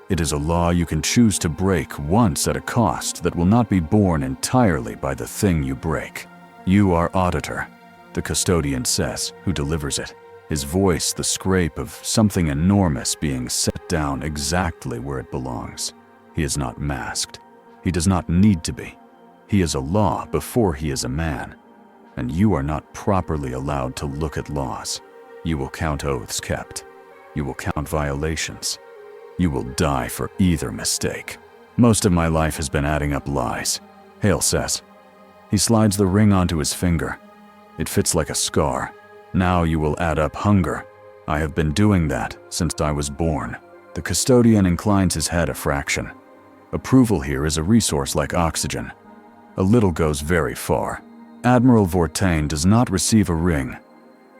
It is a law you can choose to break once at a cost that will not be borne entirely by the thing you break. You are auditor, the custodian says, who delivers it. His voice the scrape of something enormous being set down exactly where it belongs. He is not masked. He does not need to be. He is a law before he is a man. And you are not properly allowed to look at laws. You will count oaths kept. You will count violations. You will die for either mistake. Most of my life has been adding up lies, Hale says. He slides the ring onto his finger. It fits like a scar. Now you will add up hunger. I have been doing that since I was born. The custodian inclines his head a fraction. Approval here is a resource like oxygen. A little goes very far. Admiral Vortain does not receive a ring.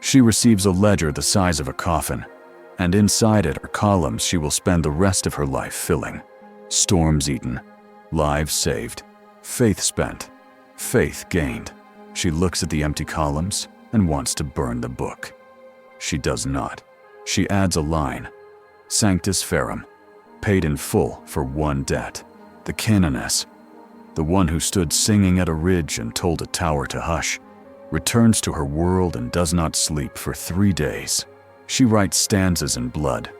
She receives a ledger the size of a coffin, and inside it are columns she will spend the rest of her life filling. Storms eaten, lives saved, faith spent, faith gained. She looks at the empty columns and wants to burn the book. She does not. She adds a line. Sanctis Ferrum, paid in full for one debt. The canoness, the one who stood singing at a ridge and told a tower to hush, returns to her world and does not sleep for 3 days. She writes stanzas in blood.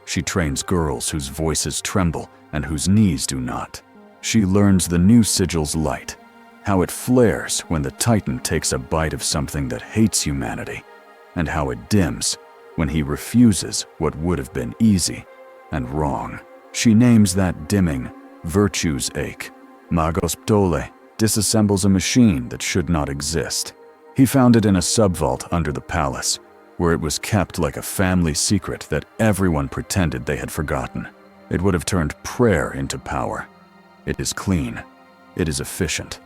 She trains girls whose voices tremble and whose knees do not. She learns the new sigil's light, how it flares when the Titan takes a bite of something that hates humanity, and how it dims when he refuses what would have been easy and wrong. She names that dimming virtue's ache. Magos Ptole disassembles a machine that should not exist. He found it in a subvault under the palace, where it was kept like a family secret that everyone pretended they had forgotten. It would have turned prayer into power. It is clean. It is efficient.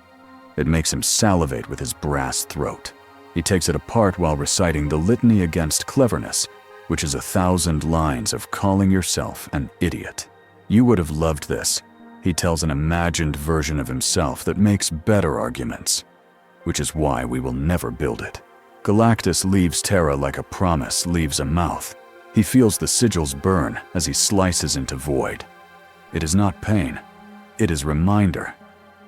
It makes him salivate with his brass throat. He takes it apart while reciting the litany against cleverness, which is 1,000 lines of calling yourself an idiot. You would have loved this. He tells an imagined version of himself that makes better arguments, which is why we will never build it. Galactus leaves Terra like a promise leaves a mouth. He feels the sigils burn as he slices into void. It is not pain. It is reminder.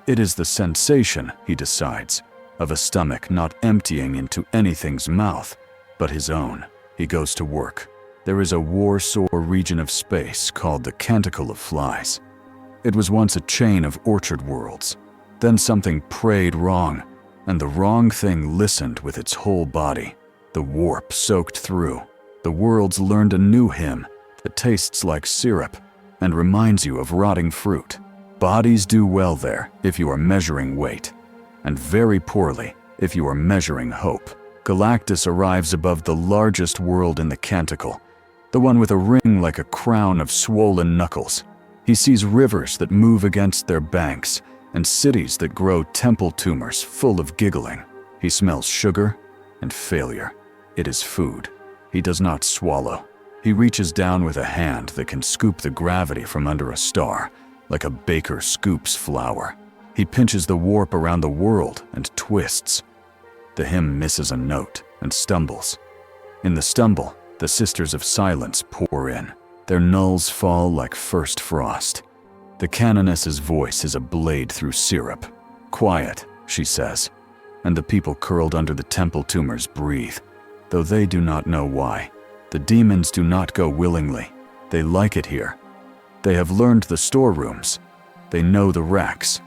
It is the sensation, he decides, of a stomach not emptying into anything's mouth but his own. He goes to work. There is a war-sore region of space called the Canticle of Flies. It was once a chain of orchard worlds. Then something prayed wrong, and the wrong thing listened with its whole body. The warp soaked through. The worlds learned a new hymn that tastes like syrup and reminds you of rotting fruit. Bodies do well there if you are measuring weight, and very poorly if you are measuring hope. Galactus arrives above the largest world in the Canticle, the one with a ring like a crown of swollen knuckles. He sees rivers that move against their banks and cities that grow temple tumors full of giggling. He smells sugar and failure. It is food. He does not swallow. He reaches down with a hand that can scoop the gravity from under a star, like a baker scoops flour. He pinches the warp around the world and twists. The hymn misses a note and stumbles. In the stumble, the Sisters of Silence pour in. Their nulls fall like first frost. The canoness's voice is a blade through syrup. Quiet, she says, and the people curled under the temple tumors breathe. though they do not know why. The demons do not go willingly. They like it here. They have learned the storerooms. They know the racks.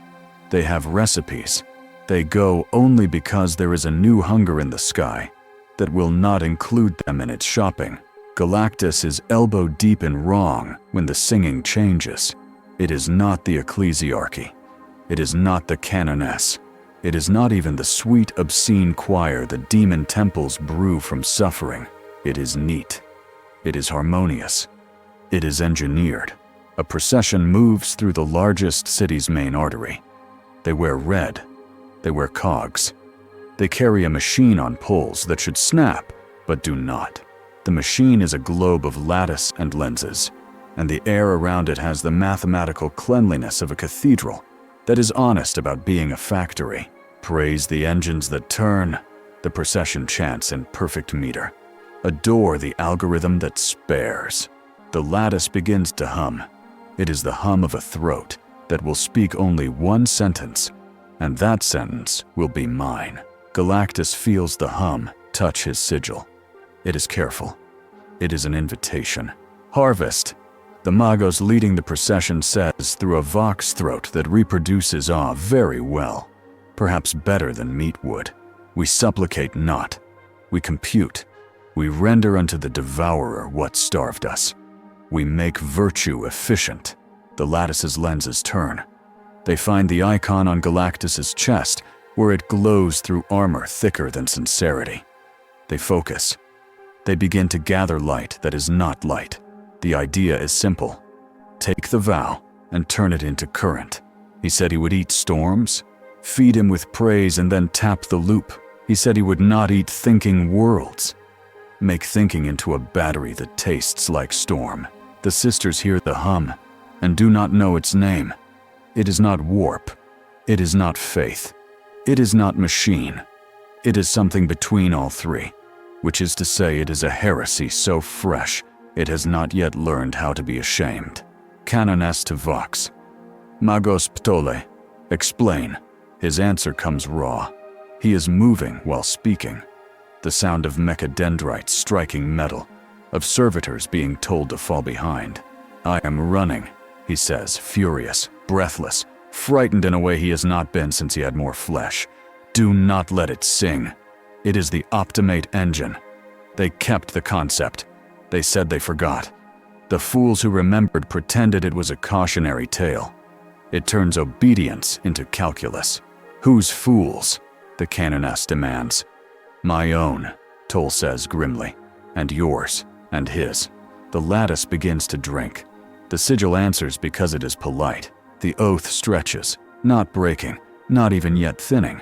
They have recipes. They go only because there is a new hunger in the sky that will not include them in its shopping. Galactus is elbow deep in wrong when the singing changes. It is not the ecclesiarchy. It is not the canoness. It is not even the sweet, obscene choir the demon temples brew from suffering. It is neat. It is harmonious. It is engineered. A procession moves through the largest city's main artery. They wear red. They wear cogs. They carry a machine on poles that should snap, but do not. The machine is a globe of lattice and lenses, and the air around it has the mathematical cleanliness of a cathedral that is honest about being a factory. Praise the engines that turn, the procession chants in perfect meter. Adore the algorithm that spares. The lattice begins to hum. It is the hum of a throat that will speak only one sentence, and that sentence will be mine. Galactus feels the hum touch his sigil. It is careful. It is an invitation. Harvest. The Magos leading the procession says through a vox throat that reproduces awe very well, perhaps better than meat would. We supplicate not. We compute. We render unto the devourer what starved us. We make virtue efficient. The lattice's lenses turn. They find the icon on Galactus's chest, where it glows through armor thicker than sincerity. They focus. They begin to gather light that is not light. The idea is simple. Take the vow and turn it into current. He said he would eat storms, feed him with praise, and then tap the loop. He said he would not eat thinking worlds. Make thinking into a battery that tastes like storm. The sisters hear the hum and do not know its name. It is not warp. It is not faith. It is not machine. It is something between all three, which is to say it is a heresy so fresh it has not yet learned how to be ashamed. Canoness to Vox. Magos Ptole. Explain. His answer comes raw. He is moving while speaking. The sound of mechadendrites striking metal, of servitors being told to fall behind. I am running, he says, furious, breathless, frightened in a way he has not been since he had more flesh. Do not let it sing. It is the optimate engine. They kept the concept. They said they forgot. The fools who remembered pretended it was a cautionary tale. It turns obedience into calculus. Whose fools? The canoness demands. My own, Toll says grimly, and yours, and his. The lattice begins to drink. The sigil answers because it is polite. The oath stretches, not breaking, not even yet thinning,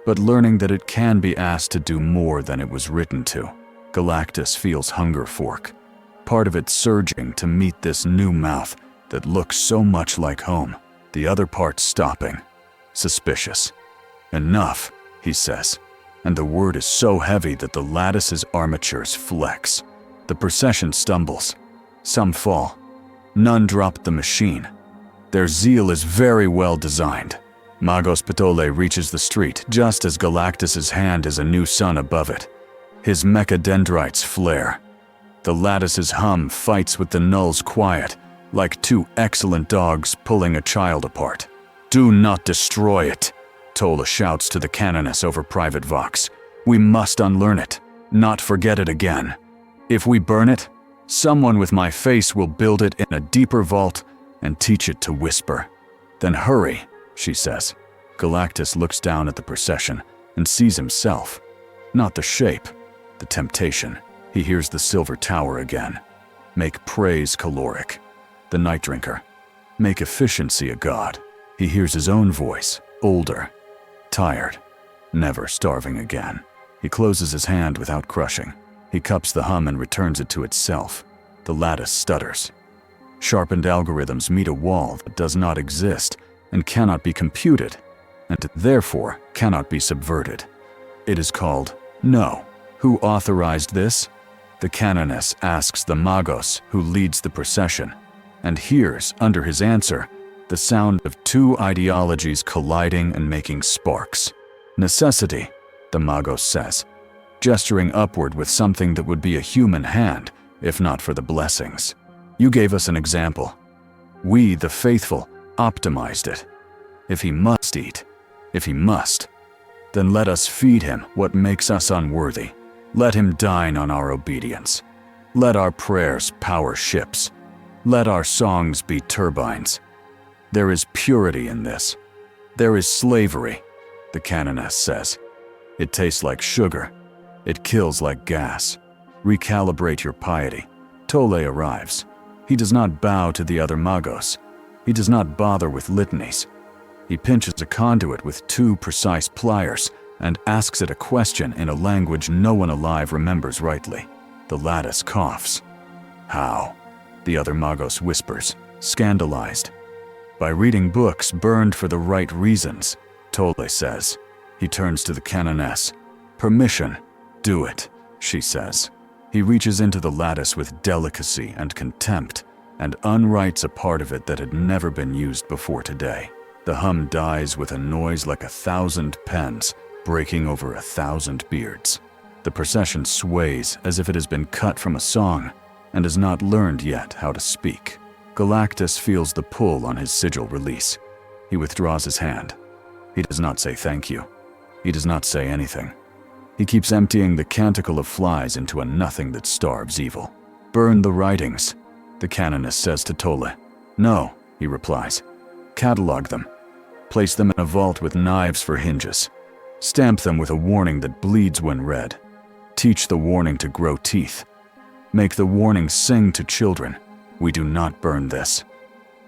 but learning that it can be asked to do more than it was written to. Galactus feels hunger fork, part of it surging to meet this new mouth that looks so much like home, the other part stopping. Suspicious. Enough, he says, and the word is so heavy that the lattice's armatures flex. The procession stumbles. Some fall. None drop the machine. Their zeal is very well designed. Magos Ptole reaches the street just as Galactus's hand is a new sun above it. His mechadendrites flare. The lattice's hum fights with the null's quiet, like two excellent dogs pulling a child apart. Do not destroy it, Tola shouts to the canoness over private vox. We must unlearn it, not forget it again. If we burn it, someone with my face will build it in a deeper vault and teach it to whisper. Then hurry, she says. Galactus looks down at the procession and sees himself. Not the shape, the temptation. He hears the silver tower again. Make praise caloric. The night drinker. Make efficiency a god. He hears his own voice, older, tired, never starving again. He closes his hand without crushing. He cups the hum and returns it to itself. The lattice stutters. Sharpened algorithms meet a wall that does not exist and cannot be computed, and therefore cannot be subverted. It is called no. Who authorized this? The canoness asks the Magos who leads the procession, and hears, under his answer, the sound of two ideologies colliding and making sparks. Necessity, the Magos says. gesturing upward with something that would be a human hand, if not for the blessings. You gave us an example. We, the faithful, optimized it. If he must eat, if he must, then let us feed him what makes us unworthy. Let him dine on our obedience. Let our prayers power ships. Let our songs be turbines. There is purity in this. There is slavery, the canoness says. It tastes like sugar. It kills like gas. Recalibrate your piety. Tolle arrives. He does not bow to the other magos. He does not bother with litanies. He pinches a conduit with 2 precise pliers and asks it a question in a language no one alive remembers rightly. The lattice coughs. How? The other magos whispers, scandalized. By reading books burned for the right reasons, Tolle says. He turns to the canoness. Permission. Do it, she says. He reaches into the lattice with delicacy and contempt and unwrites a part of it that had never been used before today. The hum dies with a noise like 1,000 pens breaking over 1,000 beards. The procession sways as if it has been cut from a song and has not learned yet how to speak. Galactus feels the pull on his sigil release. He withdraws his hand. He does not say thank you. He does not say anything. He keeps emptying the canticle of flies into a nothing that starves evil. Burn the writings, the canoness says to Tolle. No, he replies. Catalog them. Place them in a vault with knives for hinges. Stamp them with a warning that bleeds when read. Teach the warning to grow teeth. Make the warning sing to children. We do not burn this.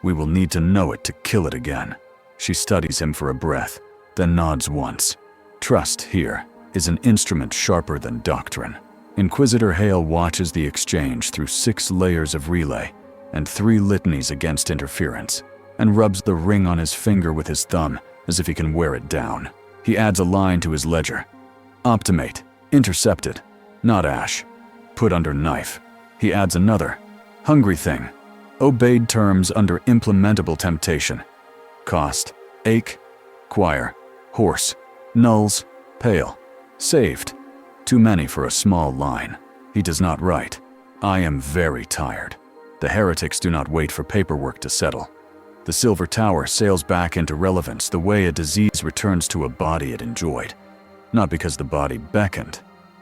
We will need to know it to kill it again. She studies him for a breath, then nods once. Trust, here, is an instrument sharper than doctrine. Inquisitor Hale watches the exchange through 6 layers of relay and 3 litanies against interference, and rubs the ring on his finger with his thumb as if he can wear it down. He adds a line to his ledger. Optimate, intercepted, not ash, put under knife. He adds another. Hungry thing, obeyed terms under implementable temptation. Cost, ache, choir, horse, nulls, pale, saved. Too many for a small line. He does not write. I am very tired. The heretics do not wait for paperwork to settle. The silver tower sails back into relevance the way a disease returns to a body it enjoyed. Not because the body beckoned,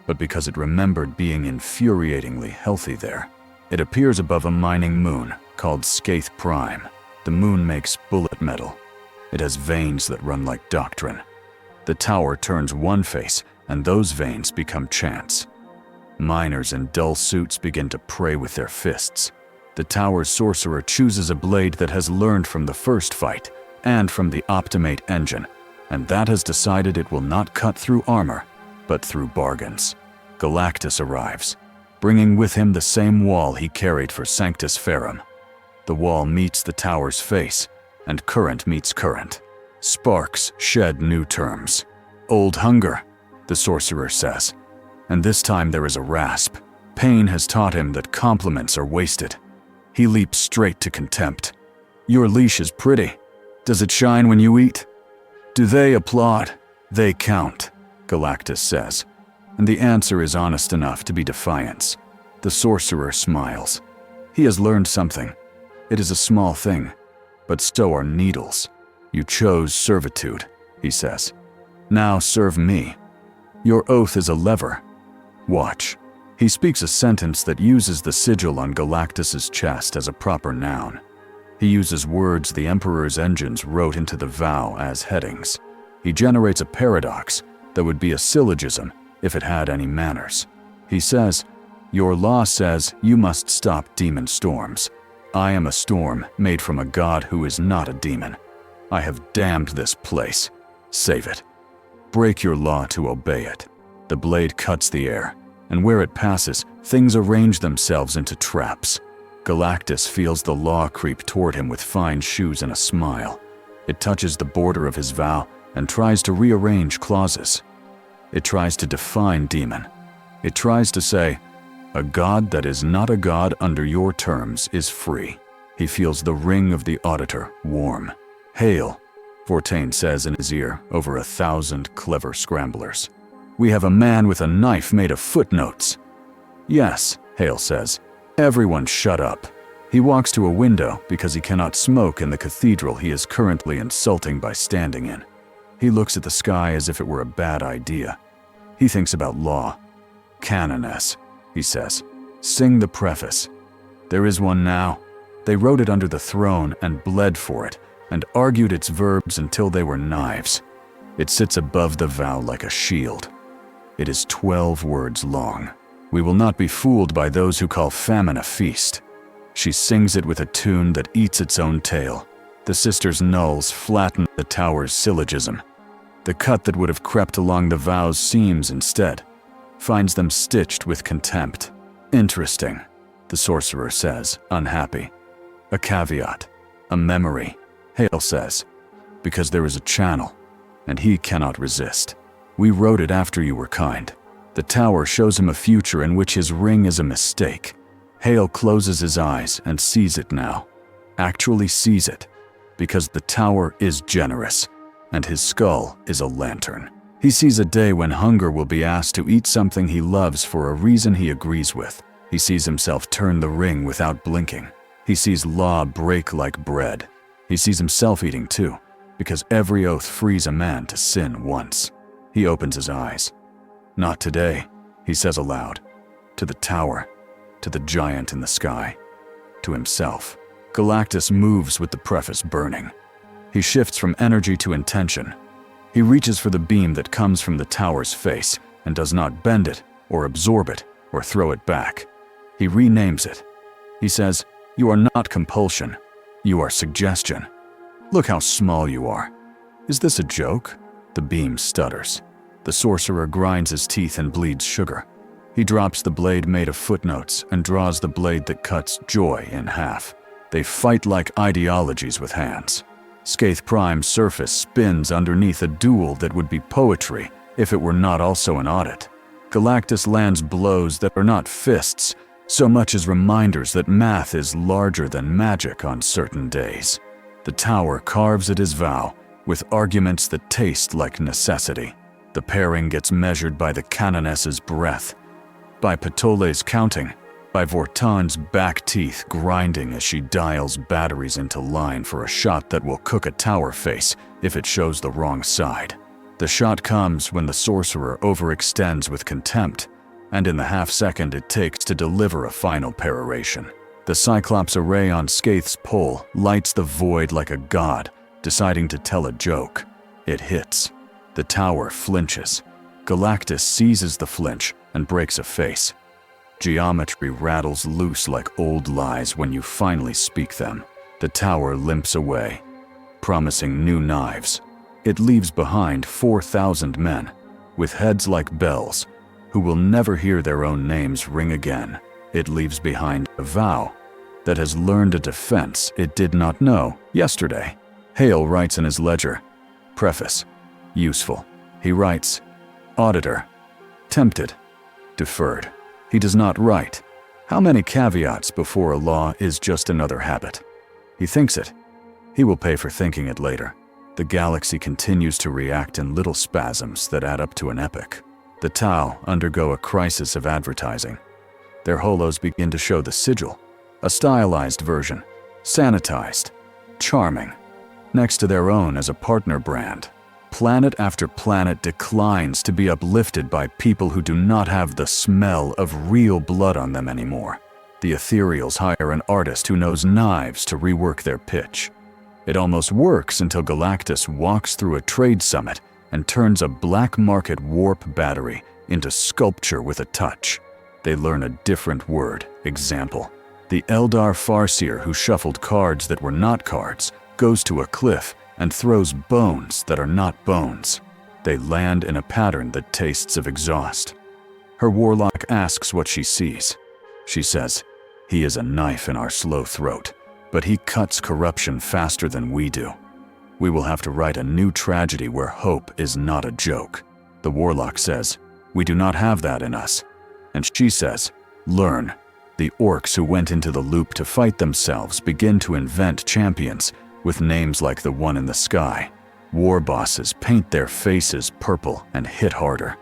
but because it remembered being infuriatingly healthy there. It appears above a mining moon called Skaith Prime. The moon makes bullet metal. It has veins that run like doctrine. The tower turns one face, and those veins become chants. Miners in dull suits begin to pray with their fists. The tower's sorcerer chooses a blade that has learned from the first fight and from the Optimate engine, and that has decided it will not cut through armor, but through bargains. Galactus arrives, bringing with him the same wall he carried for Sanctis Ferrum. The wall meets the tower's face, and current meets current. Sparks shed new terms. Old hunger, the sorcerer says. And this time there is a rasp. Pain has taught him that compliments are wasted. He leaps straight to contempt. Your leash is pretty. Does it shine when you eat? Do they applaud? They count, Galactus says. And the answer is honest enough to be defiance. The sorcerer smiles. He has learned something. It is a small thing, but so are needles. You chose servitude, he says. Now serve me. Your oath is a lever. Watch. He speaks a sentence that uses the sigil on Galactus's chest as a proper noun. He uses words the Emperor's engines wrote into the vow as headings. He generates a paradox that would be a syllogism if it had any manners. He says, your law says you must stop demon storms. I am a storm made from a god who is not a demon. I have damned this place. Save it. Break your law to obey it. The blade cuts the air, and where it passes, things arrange themselves into traps. Galactus feels the law creep toward him with fine shoes and a smile. It touches the border of his vow and tries to rearrange clauses. It tries to define demon. It tries to say, a god that is not a god under your terms is free. He feels the ring of the auditor warm. Hail, Fortain says in his ear over 1,000 clever scramblers. We have a man with a knife made of footnotes. Yes, Hale says. Everyone shut up. He walks to a window because he cannot smoke in the cathedral he is currently insulting by standing in. He looks at the sky as if it were a bad idea. He thinks about law. Canoness, he says. Sing the preface. There is one now. They wrote it under the throne and bled for it, and argued its verbs until they were knives. It sits above the vow like a shield. It is 12 words long. We will not be fooled by those who call famine a feast. She sings it with a tune that eats its own tail. The sisters' nulls flatten the tower's syllogism. The cut that would have crept along the vow's seams instead finds them stitched with contempt. Interesting, the sorcerer says, unhappy. A caveat, a memory, Hale says, because there is a channel, and he cannot resist. We wrote it after you were kind. The tower shows him a future in which his ring is a mistake. Hale closes his eyes and sees it now. Actually sees it, because the tower is generous, and his skull is a lantern. He sees a day when hunger will be asked to eat something he loves for a reason he agrees with. He sees himself turn the ring without blinking. He sees law break like bread. He sees himself eating too, because every oath frees a man to sin once. He opens his eyes. Not today, he says aloud. To the tower, to the giant in the sky, to himself. Galactus moves with the preface burning. He shifts from energy to intention. He reaches for the beam that comes from the tower's face and does not bend it or absorb it or throw it back. He renames it. He says, "You are not compulsion. You are suggestion. Look how small you are. Is this a joke?" The beam stutters. The sorcerer grinds his teeth and bleeds sugar. He drops the blade made of footnotes and draws the blade that cuts joy in half. They fight like ideologies with hands. Skaith Prime's surface spins underneath a duel that would be poetry if it were not also an audit. Galactus lands blows that are not fists, so much as reminders that math is larger than magic on certain days. The tower carves at his vow with arguments that taste like necessity. The pairing gets measured by the canoness's breath, by Patole's counting, by Vortan's back teeth grinding as she dials batteries into line for a shot that will cook a tower face if it shows the wrong side. The shot comes when the sorcerer overextends with contempt, and in the half-second it takes to deliver a final peroration. The Cyclops array on Skaith's pole lights the void like a god, deciding to tell a joke. It hits. The tower flinches. Galactus seizes the flinch and breaks a face. Geometry rattles loose like old lies when you finally speak them. The tower limps away, promising new knives. It leaves behind 4,000 men, with heads like bells, who will never hear their own names ring again. It leaves behind a vow that has learned a defense it did not know yesterday. Hale writes in his ledger, preface, useful. He writes, auditor, tempted, deferred. He does not write. How many caveats before a law is just another habit? He thinks it. He will pay for thinking it later. The galaxy continues to react in little spasms that add up to an epic. The Tau undergo a crisis of advertising. Their holos begin to show the sigil, a stylized version, sanitized, charming, next to their own as a partner brand. Planet after planet declines to be uplifted by people who do not have the smell of real blood on them anymore. The ethereals hire an artist who knows knives to rework their pitch. It almost works until Galactus walks through a trade summit and turns a black market warp battery into sculpture with a touch. They learn a different word, example. The Eldar Farseer who shuffled cards that were not cards goes to a cliff and throws bones that are not bones. They land in a pattern that tastes of exhaust. Her warlock asks what she sees. She says, "He is a knife in our slow throat, but he cuts corruption faster than we do. We will have to write a new tragedy where hope is not a joke." The warlock says, "We do not have that in us." And she says, "Learn." The orcs who went into the loop to fight themselves begin to invent champions with names like the one in the sky. War bosses paint their faces purple and hit harder.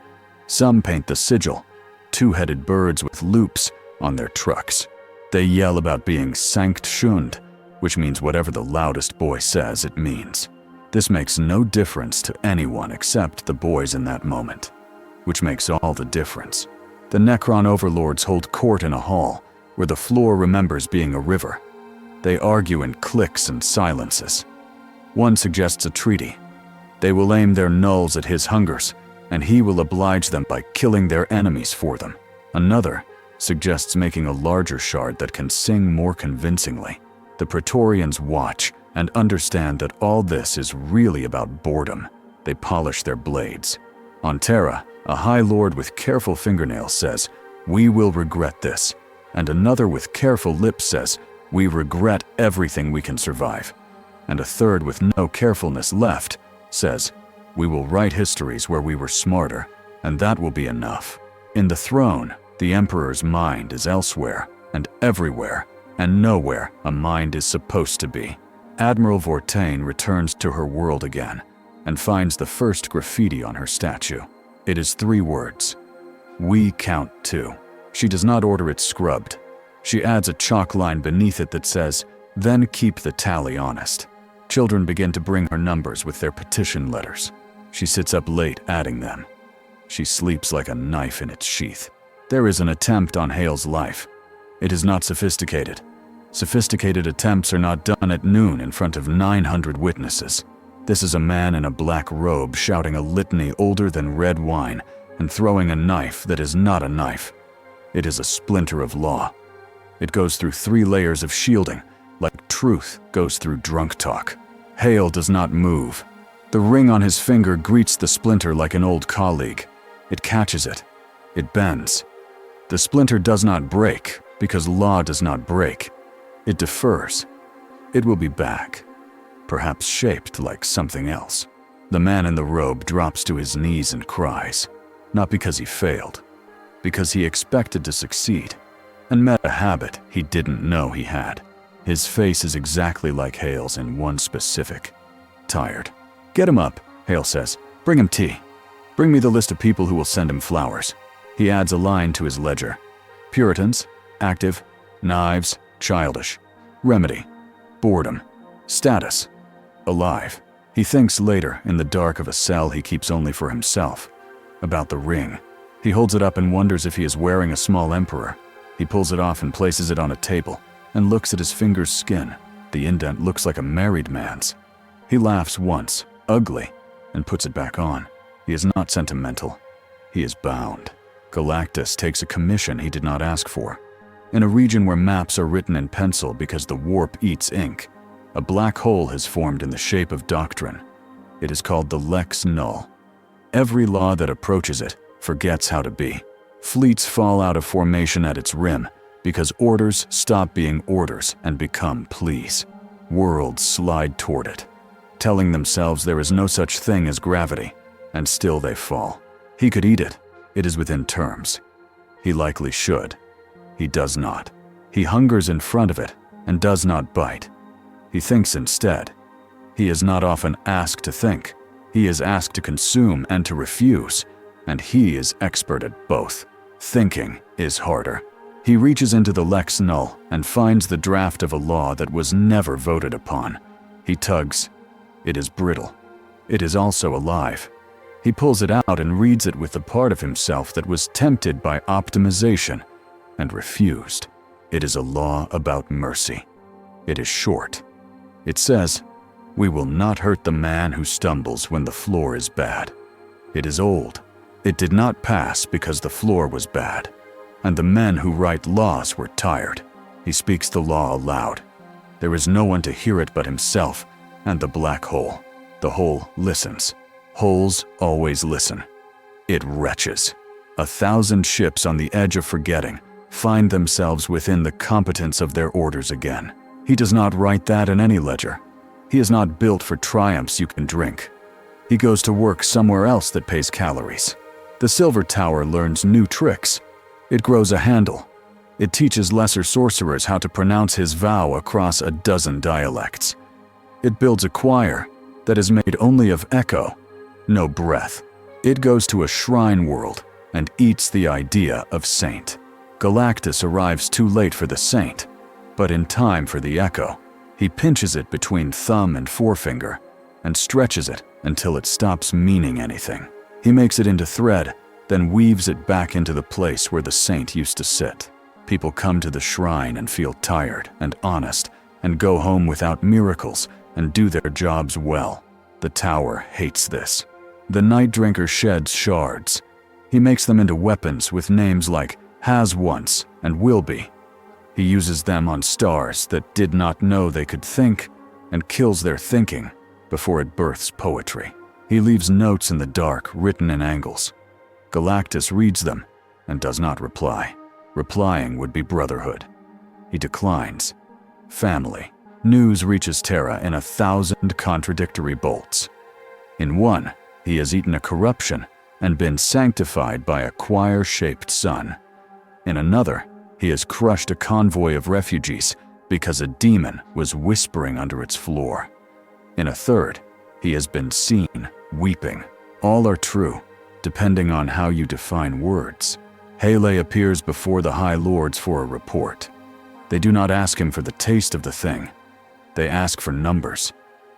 Some paint the sigil, two-headed birds with loops, on their trucks. They yell about being sankt schund, which means whatever the loudest boy says it means. This makes no difference to anyone except the boys in that moment, which makes all the difference. The Necron overlords hold court in a hall, where the floor remembers being a river. They argue in cliques and silences. One suggests a treaty. They will aim their nulls at his hungers, and he will oblige them by killing their enemies for them. Another suggests making a larger shard that can sing more convincingly. The Praetorians watch and understand that all this is really about boredom. They polish their blades. On Terra, a High Lord with careful fingernails says, "We will regret this," and another with careful lips says, "We regret everything we can survive." And a third with no carefulness left says, "We will write histories where we were smarter, and that will be enough." In the throne, the Emperor's mind is elsewhere, and everywhere, and nowhere a mind is supposed to be. Admiral Vortain returns to her world again, and finds the first graffiti on her statue. It is 3 words. "We count too." She does not order it scrubbed. She adds a chalk line beneath it that says, "Then keep the tally honest." Children begin to bring her numbers with their petition letters. She sits up late adding them. She sleeps like a knife in its sheath. There is an attempt on Hale's life. It is not sophisticated. Sophisticated attempts are not done at noon in front of 900 witnesses. This is a man in a black robe shouting a litany older than red wine and throwing a knife that is not a knife. It is a splinter of law. It goes through 3 layers of shielding, like truth goes through drunk talk. Hale does not move. The ring on his finger greets the splinter like an old colleague. It catches it. It bends. The splinter does not break, because law does not break. It defers. It will be back, perhaps shaped like something else. The man in the robe drops to his knees and cries, not because he failed, because he expected to succeed, and met a habit he didn't know he had. His face is exactly like Hale's in one specific. Tired. "Get him up," Hale says. "Bring him tea. Bring me the list of people who will send him flowers." He adds a line to his ledger. Puritans, active, knives, childish, remedy, boredom, status, alive. He thinks later, in the dark of a cell he keeps only for himself, about the ring. He holds it up and wonders if he is wearing a small emperor. He pulls it off and places it on a table, and looks at his finger's skin. The indent looks like a married man's. He laughs once, ugly, and puts it back on. He is not sentimental. He is bound. Galactus takes a commission he did not ask for. In a region where maps are written in pencil because the warp eats ink, a black hole has formed in the shape of doctrine. It is called the Lex Null. Every law that approaches it forgets how to be. Fleets fall out of formation at its rim because orders stop being orders and become pleas. Worlds slide toward it, telling themselves there is no such thing as gravity, and still they fall. He could eat it. It is within terms. He likely should. He does not. He hungers in front of it and does not bite. He thinks instead. He is not often asked to think. He is asked to consume and to refuse, and he is expert at both. Thinking is harder. He reaches into the Lex Null and finds the draft of a law that was never voted upon. He tugs. It is brittle. It is also alive. He pulls it out and reads it with the part of himself that was tempted by optimization and refused. It is a law about mercy. It is short. It says, "We will not hurt the man who stumbles when the floor is bad." It is old. It did not pass because the floor was bad, and the men who write laws were tired. He speaks the law aloud. There is no one to hear it but himself and the black hole. The hole listens. Holes always listen. It retches. 1,000 ships on the edge of forgetting find themselves within the competence of their orders again. He does not write that in any ledger. He is not built for triumphs you can drink. He goes to work somewhere else that pays calories. The Silver Tower learns new tricks. It grows a handle. It teaches lesser sorcerers how to pronounce his vow across a dozen dialects. It builds a choir that is made only of echo, no breath. It goes to a shrine world and eats the idea of saint. Galactus arrives too late for the saint, but in time for the echo. He pinches it between thumb and forefinger and stretches it until it stops meaning anything. He makes it into thread, then weaves it back into the place where the saint used to sit. People come to the shrine and feel tired and honest and go home without miracles and do their jobs well. The tower hates this. The night drinker sheds shards. He makes them into weapons with names like has once and will be. He uses them on stars that did not know they could think and kills their thinking before it births poetry. He leaves notes in the dark written in angles. Galactus reads them and does not reply. Replying would be brotherhood. He declines. Family. News reaches Terra in 1,000 contradictory bolts. In one, he has eaten a corruption and been sanctified by a choir-shaped sun. In another, he has crushed a convoy of refugees because a demon was whispering under its floor. In a third, he has been seen weeping. All are true, depending on how you define words. Hele appears before the High Lords for a report. They do not ask him for the taste of the thing. They ask for numbers.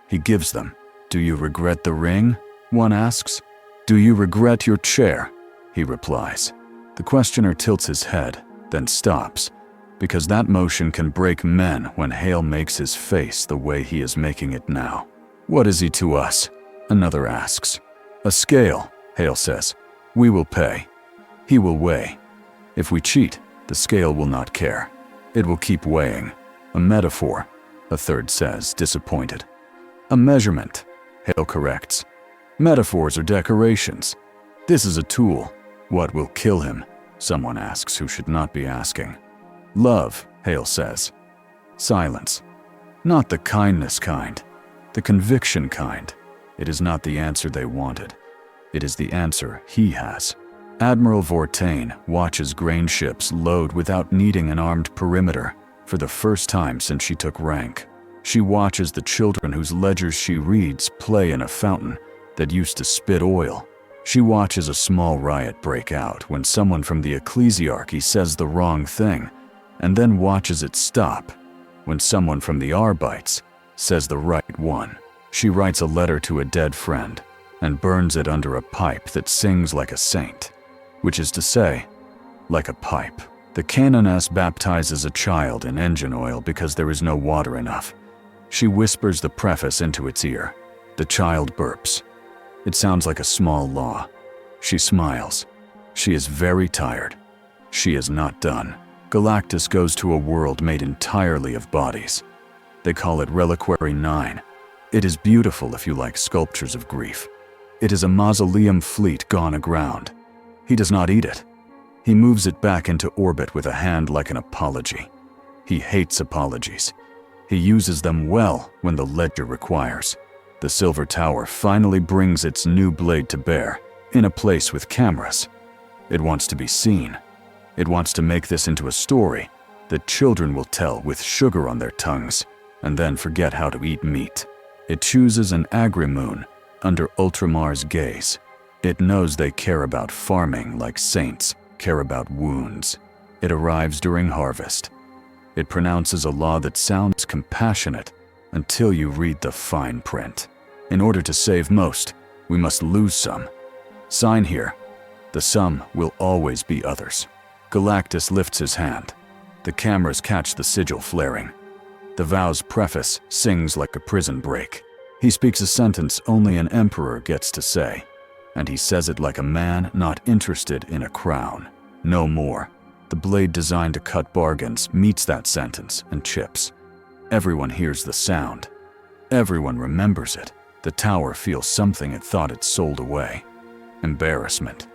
He gives them. Do you regret the ring? One asks. Do you regret your chair? He replies. The questioner tilts his head, then stops, because that motion can break men when Hale makes his face the way he is making it now. What is he to us? Another asks. A scale, Hale says. We will pay. He will weigh. If we cheat, the scale will not care. It will keep weighing. A metaphor, a third says, disappointed. A measurement, Hale corrects. Metaphors are decorations. This is a tool. What will kill him? Someone asks who should not be asking. Love, Hale says. Silence. Not the kindness kind. The conviction kind. It is not the answer they wanted. It is the answer he has. Admiral Vortain watches grain ships load without needing an armed perimeter for the first time since she took rank. She watches the children whose ledgers she reads play in a fountain that used to spit oil. She watches a small riot break out when someone from the ecclesiarchy says the wrong thing, and then watches it stop when someone from the Arbites says the right one. She writes a letter to a dead friend and burns it under a pipe that sings like a saint, which is to say, like a pipe. The canoness baptizes a child in engine oil because there is no water enough. She whispers the preface into its ear. The child burps. It sounds like a small law. She smiles. She is very tired. She is not done. Galactus goes to a world made entirely of bodies. They call it Reliquary 9. It is beautiful if you like sculptures of grief. It is a mausoleum fleet gone aground. He does not eat it. He moves it back into orbit with a hand like an apology. He hates apologies. He uses them well when the ledger requires. The Silver Tower finally brings its new blade to bear, in a place with cameras. It wants to be seen. It wants to make this into a story that children will tell with sugar on their tongues, and then forget how to eat meat. It chooses an agrimoon under Ultramar's gaze. It knows they care about farming like saints care about wounds. It arrives during harvest. It pronounces a law that sounds compassionate until you read the fine print. In order to save most, we must lose some. Sign here. The sum will always be others. Galactus lifts his hand. The cameras catch the sigil flaring. The vow's preface sings like a prison break. He speaks a sentence only an emperor gets to say, and he says it like a man not interested in a crown. No more. The blade designed to cut bargains meets that sentence and chips. Everyone hears the sound. Everyone remembers it. The tower feels something it thought it sold away. Embarrassment.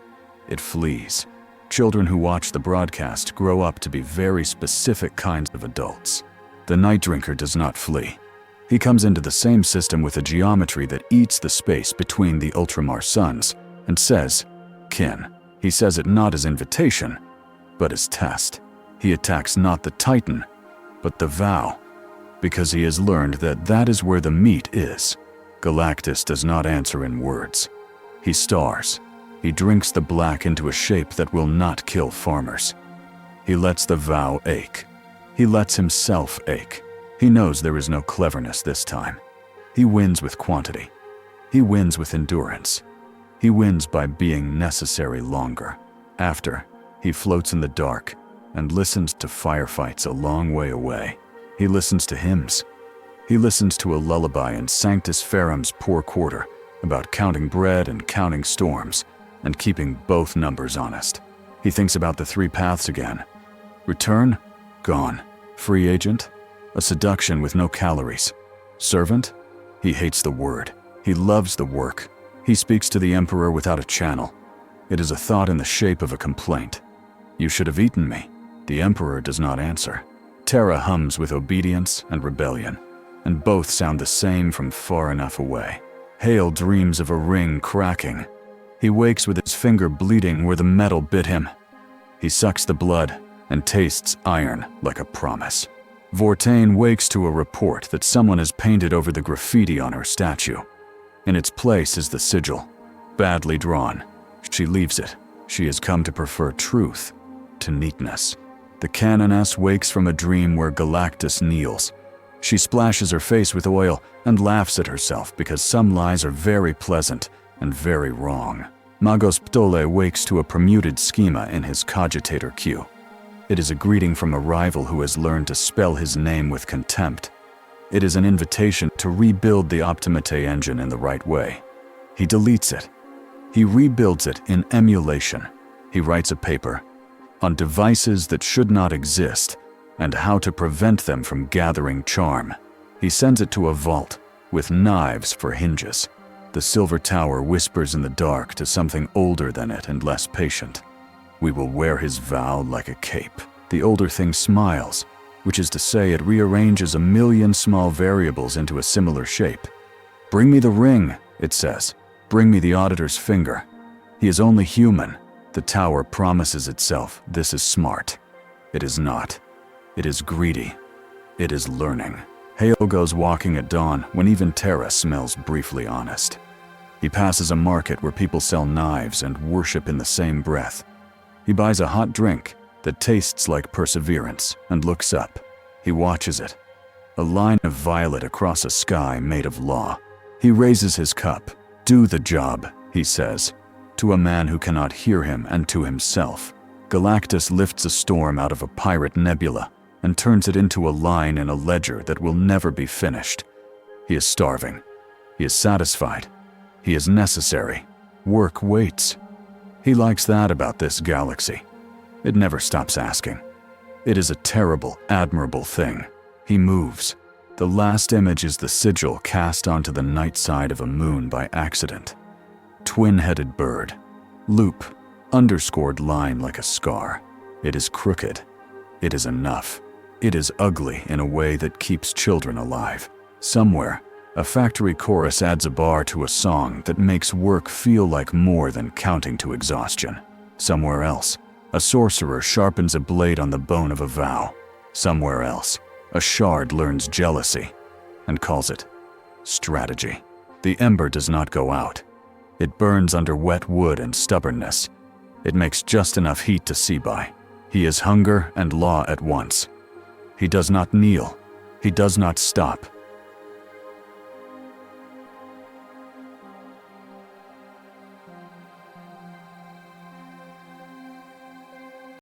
It flees. Children who watch the broadcast grow up to be very specific kinds of adults. The night drinker does not flee. He comes into the same system with a geometry that eats the space between the Ultramar suns and says, kin. He says it not as invitation, but as test. He attacks not the Titan, but the vow, because he has learned that that is where the meat is. Galactus does not answer in words. He stars. He drinks the black into a shape that will not kill farmers. He lets the vow ache. He lets himself ache. He knows there is no cleverness this time. He wins with quantity. He wins with endurance. He wins by being necessary longer. After, he floats in the dark and listens to firefights a long way away. He listens to hymns. He listens to a lullaby in Sanctis Ferrum's poor quarter about counting bread and counting storms and keeping both numbers honest. He thinks about the three paths again. Return? Gone. Free agent? A seduction with no calories. Servant? He hates the word. He loves the work. He speaks to the Emperor without a channel. It is a thought in the shape of a complaint. You should have eaten me. The Emperor does not answer. Terra hums with obedience and rebellion, and both sound the same from far enough away. Hale dreams of a ring cracking. He wakes with his finger bleeding where the metal bit him. He sucks the blood and tastes iron like a promise. Vortain wakes to a report that someone has painted over the graffiti on her statue. In its place is the sigil, badly drawn. She leaves it. She has come to prefer truth to neatness. The canoness wakes from a dream where Galactus kneels. She splashes her face with oil and laughs at herself because some lies are very pleasant and very wrong. Magos Ptole wakes to a permuted schema in his cogitator queue. It is a greeting from a rival who has learned to spell his name with contempt. It is an invitation to rebuild the Optimate engine in the right way. He deletes it. He rebuilds it in emulation. He writes a paper on devices that should not exist and how to prevent them from gathering charm. He sends it to a vault with knives for hinges. The silver tower whispers in the dark to something older than it and less patient. We will wear his vow like a cape. The older thing smiles, which is to say it rearranges a million small variables into a similar shape. Bring me the ring, it says. Bring me the auditor's finger. He is only human. The tower promises itself this is smart. It is not. It is greedy. It is learning. Hale goes walking at dawn when even Terra smells briefly honest. He passes a market where people sell knives and worship in the same breath. He buys a hot drink that tastes like perseverance and looks up. He watches it. A line of violet across a sky made of law. He raises his cup. Do the job, he says, to a man who cannot hear him and to himself. Galactus lifts a storm out of a pirate nebula and turns it into a line in a ledger that will never be finished. He is starving. He is satisfied. He is necessary. Work waits. He likes that about this galaxy. It never stops asking. It is a terrible, admirable thing. He moves. The last image is the sigil cast onto the night side of a moon by accident. Twin-headed bird. Loop. Underscored line like a scar. It is crooked. It is enough. It is ugly in a way that keeps children alive. Somewhere, a factory chorus adds a bar to a song that makes work feel like more than counting to exhaustion. Somewhere else, a sorcerer sharpens a blade on the bone of a vow. Somewhere else, a shard learns jealousy and calls it strategy. The ember does not go out. It burns under wet wood and stubbornness. It makes just enough heat to see by. He is hunger and law at once. He does not kneel. He does not stop.